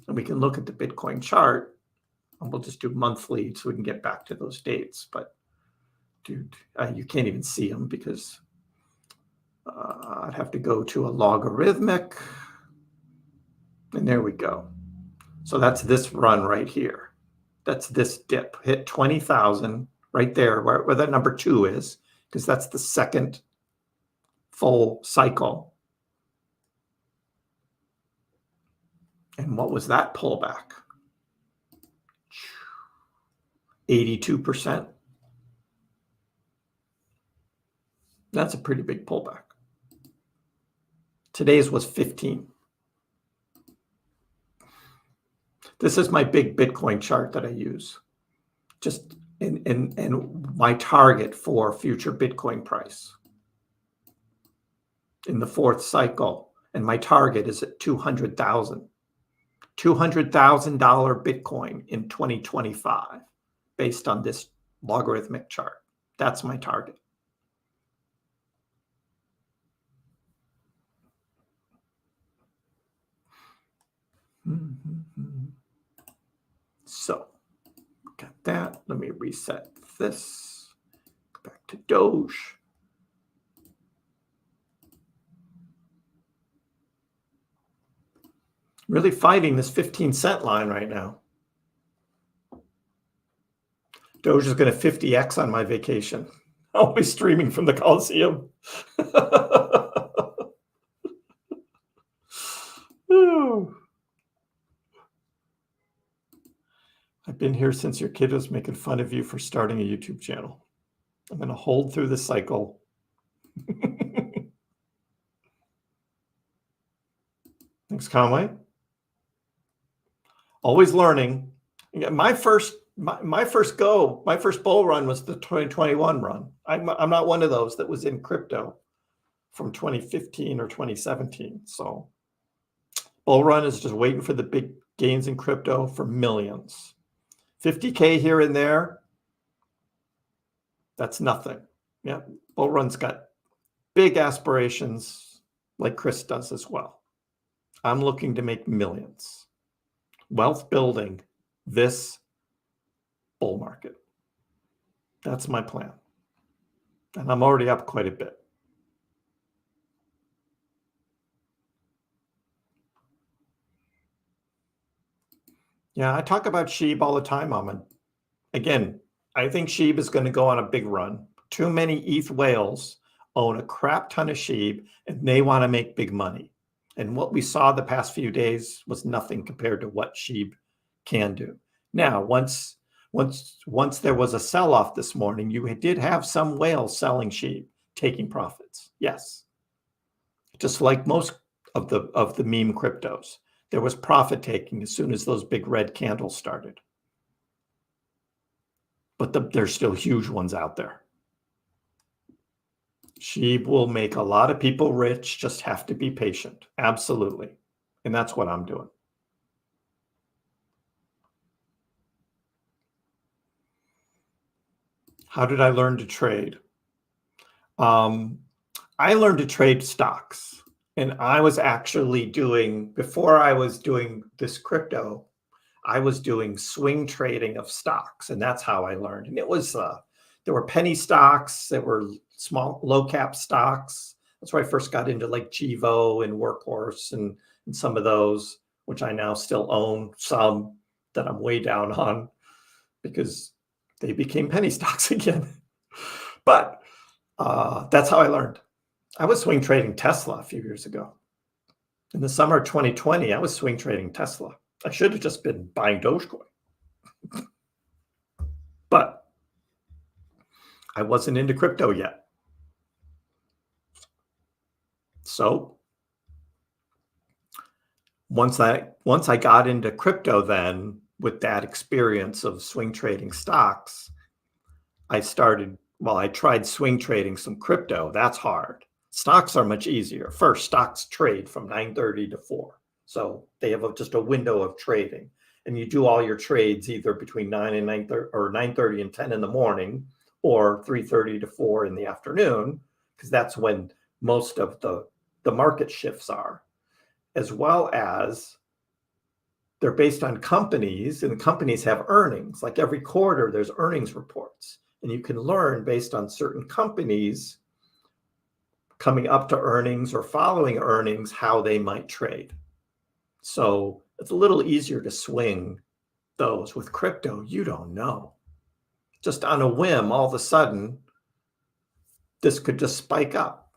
Speaker 1: And we can look at the Bitcoin chart. And we'll just do monthly so we can get back to those dates. But dude, you can't even see them because I'd have to go to a logarithmic. And there we go. So that's this run right here. That's this dip. Hit 20,000 right there where that number 2 is, because that's the second full cycle. And what was that pullback? 82%. That's a pretty big pullback. Today's was 15. This is my big Bitcoin chart that I use. Just in my target for future Bitcoin price. In the 4th cycle. And my target is at 200,000. $200,000 Bitcoin in 2025. Based on this logarithmic chart. That's my target. So, got that. Let me reset this. Go back to Doge. Really fighting this 15-cent line right now. Doge is going to 50x on my vacation. I'll be streaming from the Coliseum. I've been here since your kid was making fun of you for starting a YouTube channel. I'm going to hold through the cycle. Thanks, Conway. Always learning. My first bull run was the 2021 run. I'm not one of those that was in crypto from 2015 or 2017. So bull run is just waiting for the big gains in crypto for millions. 50K here and there. That's nothing. Yeah, bull run's got big aspirations like Kriss does as well. I'm looking to make millions. Wealth building this bull market. That's my plan. And I'm already up quite a bit. Yeah, I talk about SHIB all the time, Ahmed. Again, I think SHIB is going to go on a big run. Too many ETH whales own a crap ton of SHIB and they want to make big money. And what we saw the past few days was nothing compared to what SHIB can do. Now, once there was a sell-off this morning, you did have some whales selling SHIB, taking profits. Yes. Just like most of the meme cryptos. There was profit taking as soon as those big red candles started. But there's still huge ones out there. SHIB will make a lot of people rich, just have to be patient. Absolutely. And that's what I'm doing. How did I learn to trade? I learned to trade stocks. And I was actually before I was doing this crypto, I was doing swing trading of stocks. And that's how I learned. And it was, there were penny stocks, there were small, low cap stocks. That's where I first got into like Chivo and Workhorse and some of those, which I now still own, some that I'm way down on because they became penny stocks again. But That's how I learned. I was swing trading Tesla a few years ago. In the summer of 2020, I was swing trading Tesla. I should have just been buying Dogecoin. But I wasn't into crypto yet. So once I got into crypto, then with that experience of swing trading stocks, I tried swing trading some crypto. That's hard. Stocks are much easier. First, stocks trade from 9:30 to 4. So they have just a window of trading. And you do all your trades either between 9 and 9:30 or 9:30 and 10 in the morning, or 3:30 to 4 in the afternoon, because that's when most of the market shifts are, as well as they're based on companies, and the companies have earnings. Like every quarter, there's earnings reports, and you can learn based on certain companies coming up to earnings or following earnings how they might trade. So it's a little easier to swing those. With crypto, you don't know. Just on a whim, all of a sudden, this could just spike up,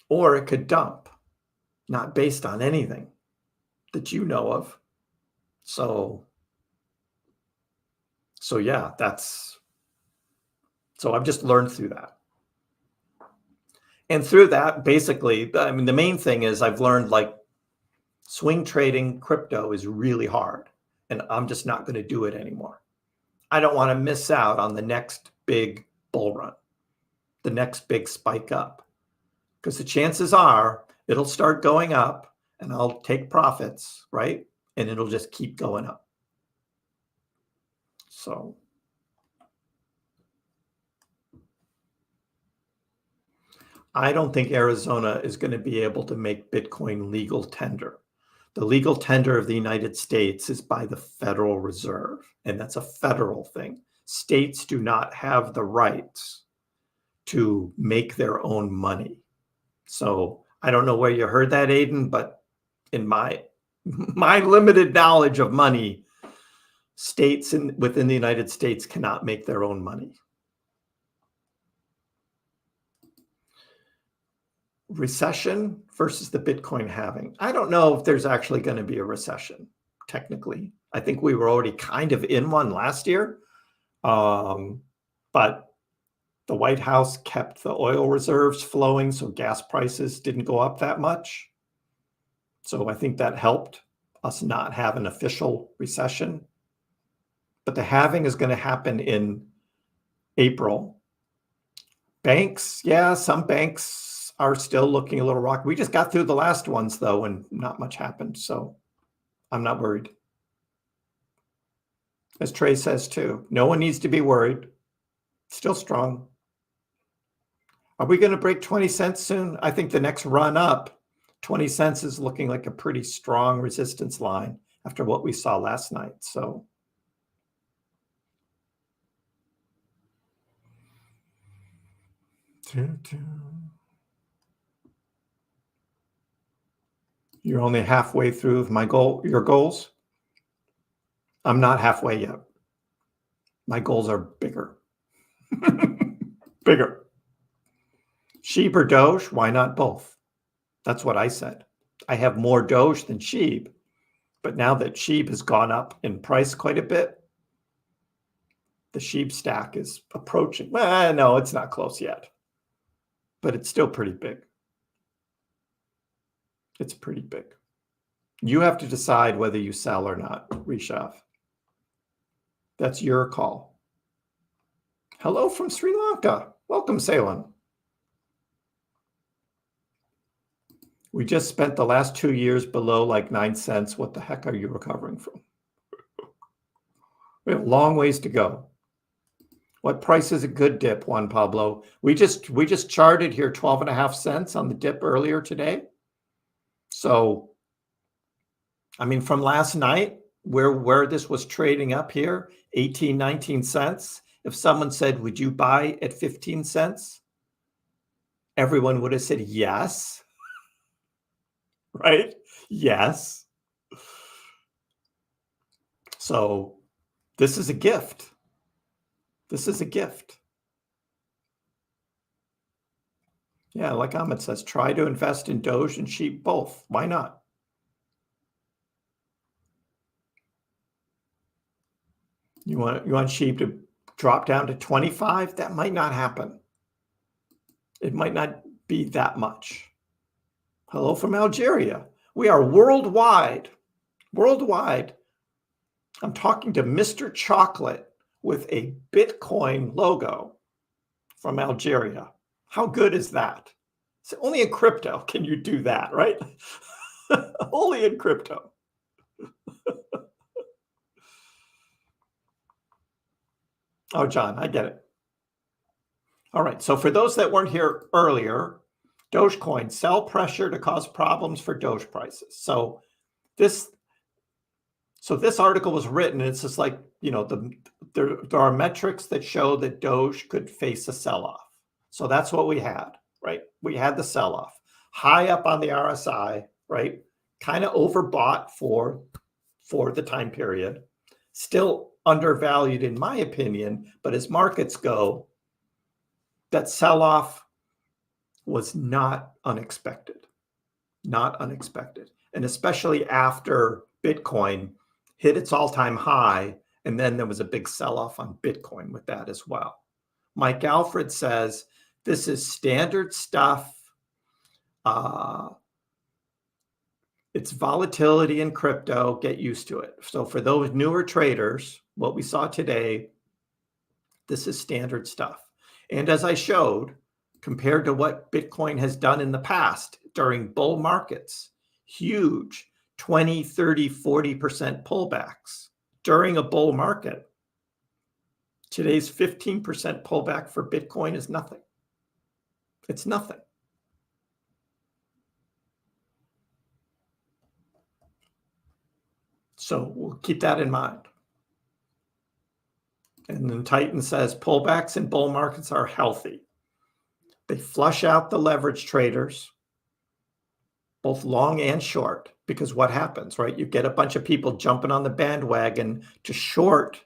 Speaker 1: or it could dump, not based on anything that you know of. So yeah, so I've just learned through that. And through that, basically, I mean, the main thing is I've learned, like, swing trading crypto is really hard, and I'm just not going to do it anymore. I don't want to miss out on the next big bull run, the next big spike up, because the chances are it'll start going up and I'll take profits, right? And it'll just keep going up. So I don't think Arizona is going to be able to make Bitcoin legal tender. The legal tender of the United States is by the Federal Reserve, and that's a federal thing. States do not have the rights to make their own money. So I don't know where you heard that, Aiden, but in my limited knowledge of money, states within the United States cannot make their own money. Recession versus the Bitcoin halving. I don't know if there's actually going to be a recession, technically. I think we were already kind of in one last year. But the White House kept the oil reserves flowing, so gas prices didn't go up that much. So I think that helped us not have an official recession. But the halving is going to happen in April. Banks, yeah, some banks are still looking a little rocky. We just got through the last ones, though, and not much happened. So I'm not worried. As Trey says, too, no one needs to be worried. Still strong. Are we going to break 20 cents soon? I think the next run up, 20 cents is looking like a pretty strong resistance line after what we saw last night. So you're only halfway through your goals. I'm not halfway yet. My goals are bigger. Bigger. Sheep or Doge? Why not both? That's what I said. I have more Doge than Sheep, but now that Sheep has gone up in price quite a bit, the Sheep stack is approaching. Well, no, it's not close yet, but it's still pretty big. It's pretty big. You have to decide whether you sell or not, Rishav. That's your call. Hello from Sri Lanka. Welcome, Ceylon. We just spent the last 2 years below like 9 cents. What the heck are you recovering from? We have a long ways to go. What price is a good dip, Juan Pablo? We just charted here 12.5 cents on the dip earlier today. So, I mean, from last night, where this was trading up here, 18, 19 cents. If someone said, would you buy at 15 cents? Everyone would have said yes. Right? Yes. So this is a gift. This is a gift. Yeah, like Ahmed says, try to invest in Doge and Shiba both. Why not? You want Shiba to drop down to 25? That might not happen. It might not be that much. Hello from Algeria. We are worldwide. Worldwide. I'm talking to Mr. Chocolate with a Bitcoin logo from Algeria. How good is that? So only in crypto can you do that, right? Only in crypto. Oh, John, I get it. All right. So for those that weren't here earlier, Dogecoin, sell pressure to cause problems for Doge prices. So this article was written. It's just like, there are metrics that show that Doge could face a sell-off. So that's what we had, right? We had the sell-off high up on the RSI, right? Kind of overbought for the time period. Still undervalued in my opinion, but as markets go, that sell-off was not unexpected. Not unexpected. And especially after Bitcoin hit its all-time high, and then there was a big sell-off on Bitcoin with that as well. Mike Alfred says, this is standard stuff. It's volatility in crypto. Get used to it. So for those newer traders, what we saw today, this is standard stuff. And as I showed, compared to what Bitcoin has done in the past during bull markets, huge 20, 30, 40% pullbacks during a bull market. Today's 15% pullback for Bitcoin is nothing. It's nothing. So we'll keep that in mind. And then Titan says pullbacks in bull markets are healthy. They flush out the leverage traders, both long and short, because what happens, right? You get a bunch of people jumping on the bandwagon to short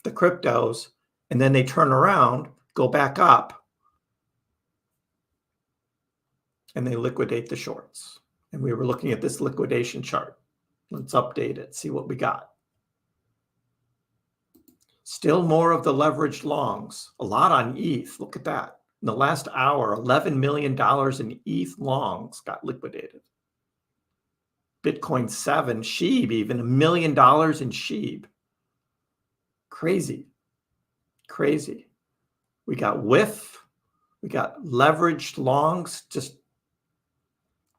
Speaker 1: the cryptos, and then they turn around, go back up, and they liquidate the shorts. And we were looking at this liquidation chart. Let's update it, see what we got. Still more of the leveraged longs, a lot on ETH. Look at that. In the last hour, $11 million in ETH longs got liquidated. Bitcoin 7, SHIB, even $1 million in SHIB. Crazy. Crazy. We got WIF. We got leveraged longs just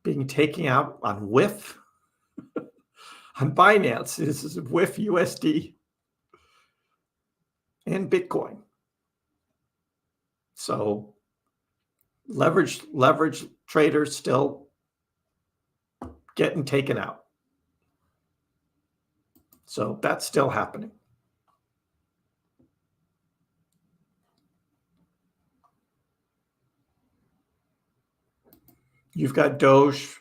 Speaker 1: being taken out on WIF. On Binance, this is WIF USD and Bitcoin. So leveraged traders still getting taken out. So that's still happening. You've got Doge,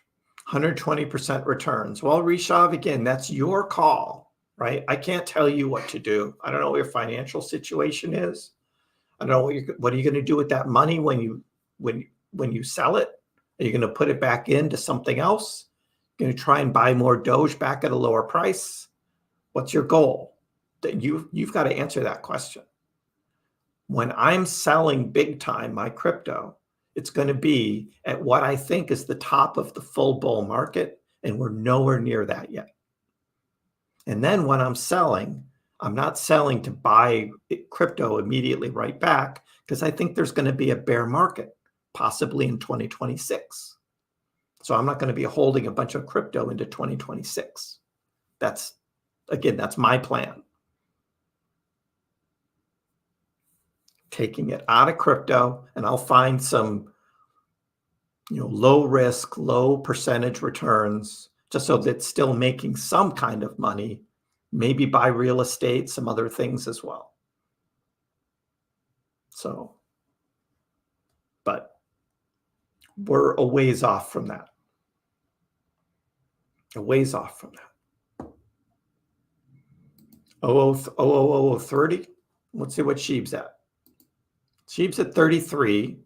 Speaker 1: 120% returns. Well, Rishav, again, that's your call, right? I can't tell you what to do. I don't know what your financial situation is. I don't know what are you going to do with that money when you sell it? Are you going to put it back into something else? Going to try and buy more Doge back at a lower price? What's your goal? That you've got to answer that question. When I'm selling big time my crypto, it's going to be at what I think is the top of the full bull market, and we're nowhere near that yet. And then when I'm selling, I'm not selling to buy crypto immediately right back, because I think there's going to be a bear market, possibly in 2026. So I'm not going to be holding a bunch of crypto into 2026. That's my plan. Taking it out of crypto, and I'll find some, low risk, low percentage returns, just so that it's still making some kind of money, maybe buy real estate, some other things as well. So, but we're a ways off from that. A ways off from that. 30. Let's see what SHIB's at. SHIB's at 33.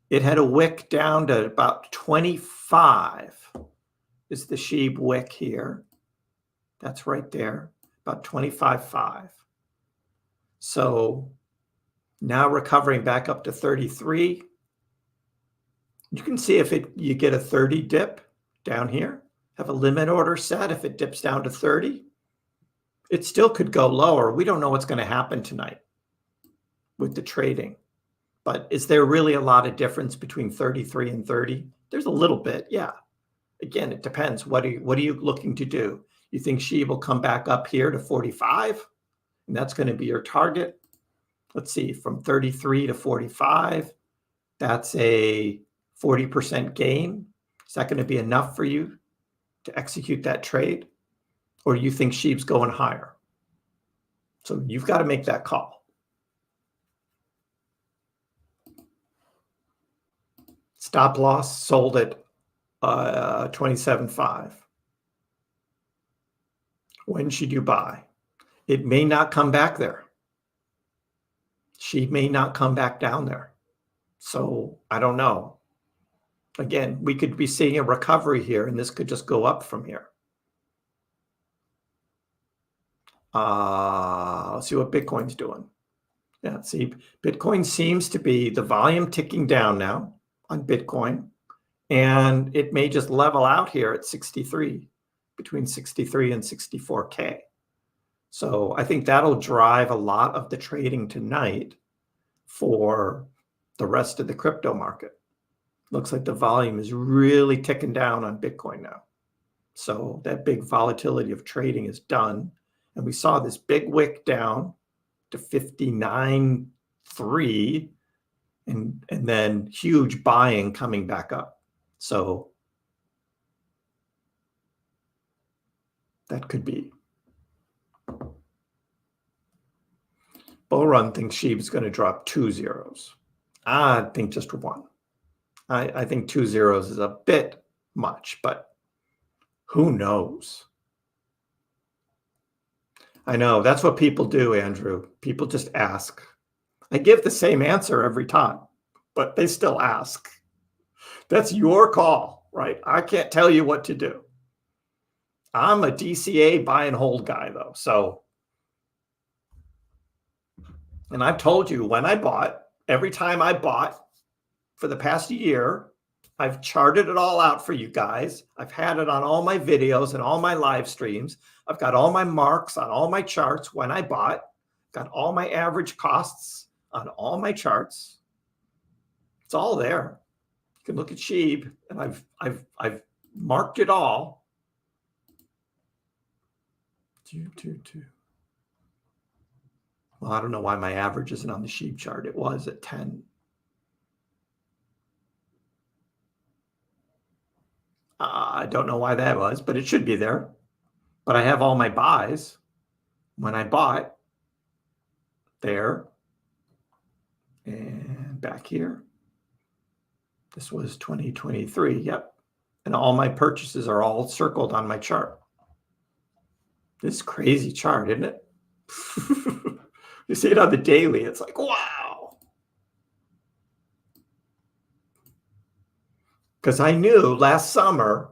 Speaker 1: It had a wick down to about 25 is the SHIB wick here. That's right there, about 25.5. So now recovering back up to 33. You can see if you get a 30 dip down here, have a limit order set. If it dips down to 30, it still could go lower. We don't know what's going to happen tonight with the trading. But is there really a lot of difference between 33 and 30? There's a little bit, yeah. Again, it depends. What are you looking to do? You think SHIB will come back up here to 45? And that's going to be your target. Let's see, from 33 to 45, that's a 40% gain. Is that going to be enough for you to execute that trade? Or do you think SHIB's going higher? So you've got to make that call. Stop loss sold at 27.5. When should you buy? It may not come back there. She may not come back down there. So I don't know. Again, we could be seeing a recovery here, and this could just go up from here. Let's see what Bitcoin's doing. Yeah, see, Bitcoin seems to be the volume ticking down now on Bitcoin, and it may just level out here at 63, between 63 and 64K. So I think that'll drive a lot of the trading tonight for the rest of the crypto market. Looks like the volume is really ticking down on Bitcoin now. So that big volatility of trading is done. And we saw this big wick down to 59.3 and then huge buying coming back up. So that could be. Bull Run thinks SHIB's going to drop 2 zeros. I think just one. I think 2 zeros is a bit much, but who knows? I know that's what people do, Andrew. People just ask. I give the same answer every time, but they still ask. That's your call, right? I can't tell you what to do. I'm a DCA buy and hold guy, though. So, and I've told you when I bought, every time I bought for the past year, I've charted it all out for you guys. I've had it on all my videos and all my live streams. I've got all my marks on all my charts when I bought, got all my average costs on all my charts. It's all there. You can look at SHIB, and I've marked it all. 2, 2, 2. Well, I don't know why my average isn't on the SHIB chart. It was at 10. I don't know why that was, but it should be there. But I have all my buys when I bought there and back here. This was 2023. Yep. And all my purchases are all circled on my chart. This crazy chart, isn't it? You see it on the daily. It's like, wow. Because I knew last summer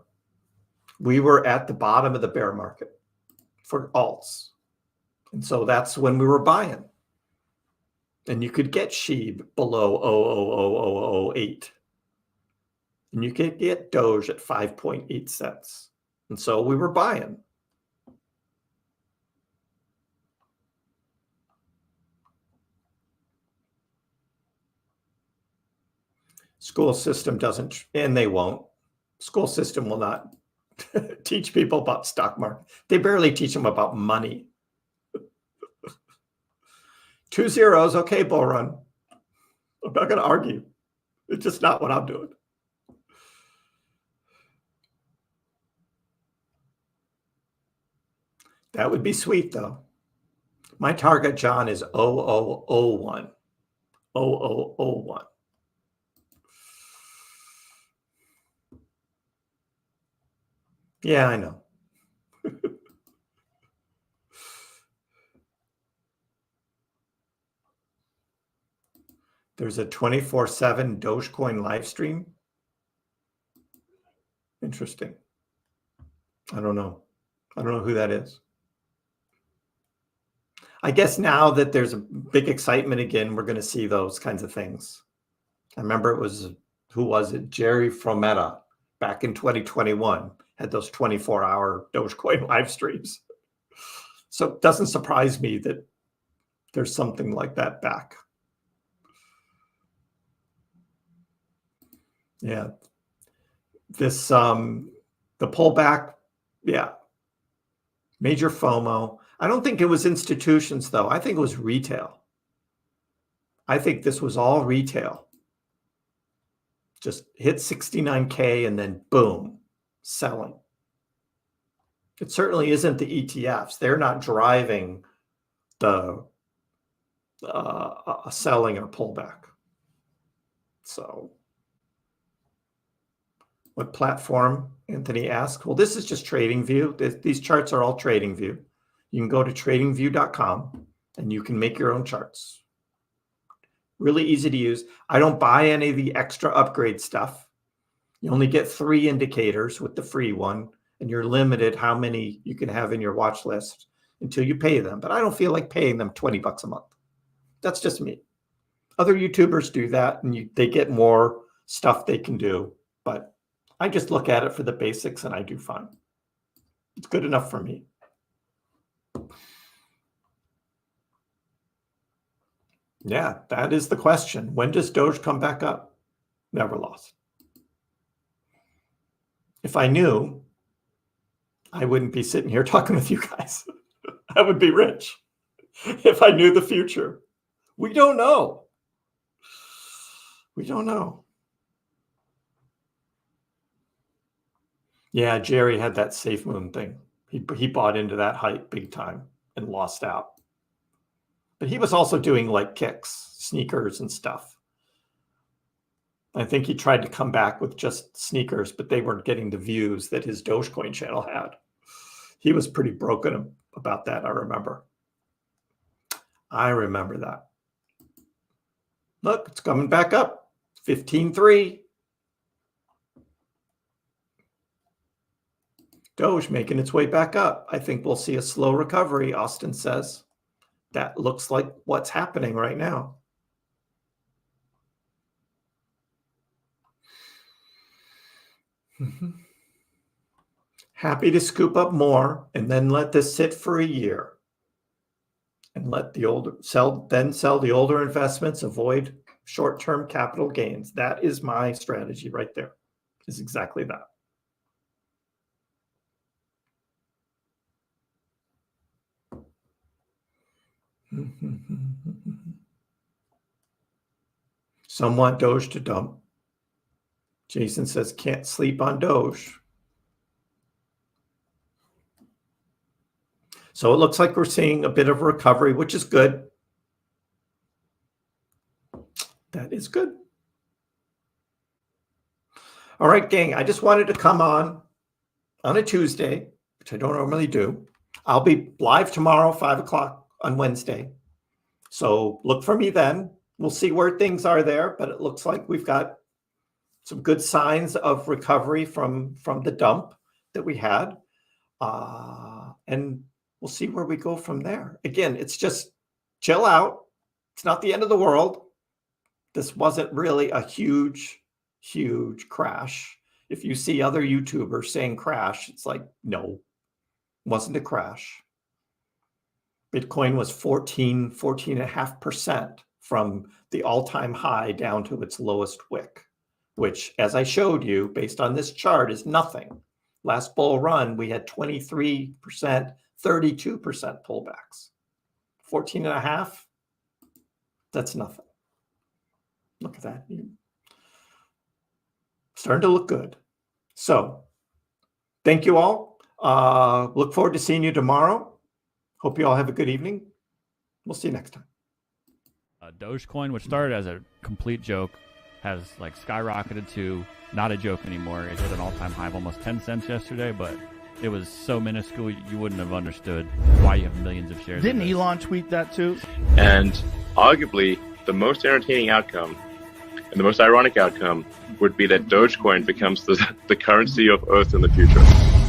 Speaker 1: we were at the bottom of the bear market for alts. And so that's when we were buying. And you could get SHIB below 0.00008. And you could get Doge at 5.8 cents. And so we were buying. School system doesn't, and they won't. School system will not teach people about stock market. They barely teach them about money. 2 zeros, okay, Bull Run. I'm not going to argue. It's just not what I'm doing. That would be sweet, though. My target, John, is 0001. 0001. Yeah, I know. There's a 24/7 Dogecoin live stream. Interesting. I don't know. I don't know who that is. I guess now that there's a big excitement again, we're going to see those kinds of things. I remember it was, who was it? Jerry Frometta back in 2021 had those 24-hour Dogecoin live streams. So it doesn't surprise me that there's something like that back. Yeah. This, the pullback, yeah. Major FOMO. I don't think it was institutions, though. I think it was retail. I think this was all retail. Just hit 69K and then boom, selling. It certainly isn't the ETFs. They're not driving the selling or pullback. So what platform? Anthony asked. Well, this is just TradingView. These charts are all TradingView. You can go to tradingview.com and you can make your own charts. Really easy to use. I don't buy any of the extra upgrade stuff. You only get 3 indicators with the free one, and you're limited how many you can have in your watch list until you pay them. But I don't feel like paying them $20 a month. That's just me. Other YouTubers do that, and they get more stuff they can do. But I just look at it for the basics, and I do fine. It's good enough for me. Yeah, that is the question. When does Doge come back up? Never lost. If I knew, I wouldn't be sitting here talking with you guys. I would be rich if I knew the future. We don't know. We don't know. Yeah, Jerry had that Safe Moon thing. He bought into that hype big time and lost out. But he was also doing like kicks, sneakers and stuff. I think he tried to come back with just sneakers, but they weren't getting the views that his Dogecoin channel had. He was pretty broken about that, I remember. I remember that. Look, it's coming back up. 15.3. Doge making its way back up. I think we'll see a slow recovery, Austin says. That looks like what's happening right now. Happy to scoop up more and then let this sit for a year and let the older sell the older investments, avoid short-term capital gains. That is my strategy right there. Is exactly that. Some want Doge to dump. Jason says, can't sleep on Doge. So it looks like we're seeing a bit of a recovery, which is good. That is good. All right, gang, I just wanted to come on a Tuesday, which I don't normally do. I'll be live tomorrow, 5 o'clock on Wednesday. So look for me then. We'll see where things are there, but it looks like we've got some good signs of recovery from the dump that we had. And we'll see where we go from there. Again, it's just chill out. It's not the end of the world. This wasn't really a huge crash. If you see other YouTubers saying crash, it's like, no, it wasn't a crash. Bitcoin was 14.5% from the all-time high down to its lowest wick, which, as I showed you, based on this chart, is nothing. Last bull run, we had 23%, 32% pullbacks. 14.5, that's nothing. Look at that. Starting to look good. So thank you all. Look forward to seeing you tomorrow. Hope you all have a good evening. We'll see you next time.
Speaker 2: Dogecoin, which started as a complete joke, has like skyrocketed to not a joke anymore. It hit an all-time high of almost 10 cents yesterday, but it was so minuscule you wouldn't have understood why you have millions of shares.
Speaker 3: Didn't Elon tweet that too?
Speaker 4: And arguably,
Speaker 3: the most entertaining outcome and the most ironic outcome would be that Dogecoin becomes the currency of Earth in the future.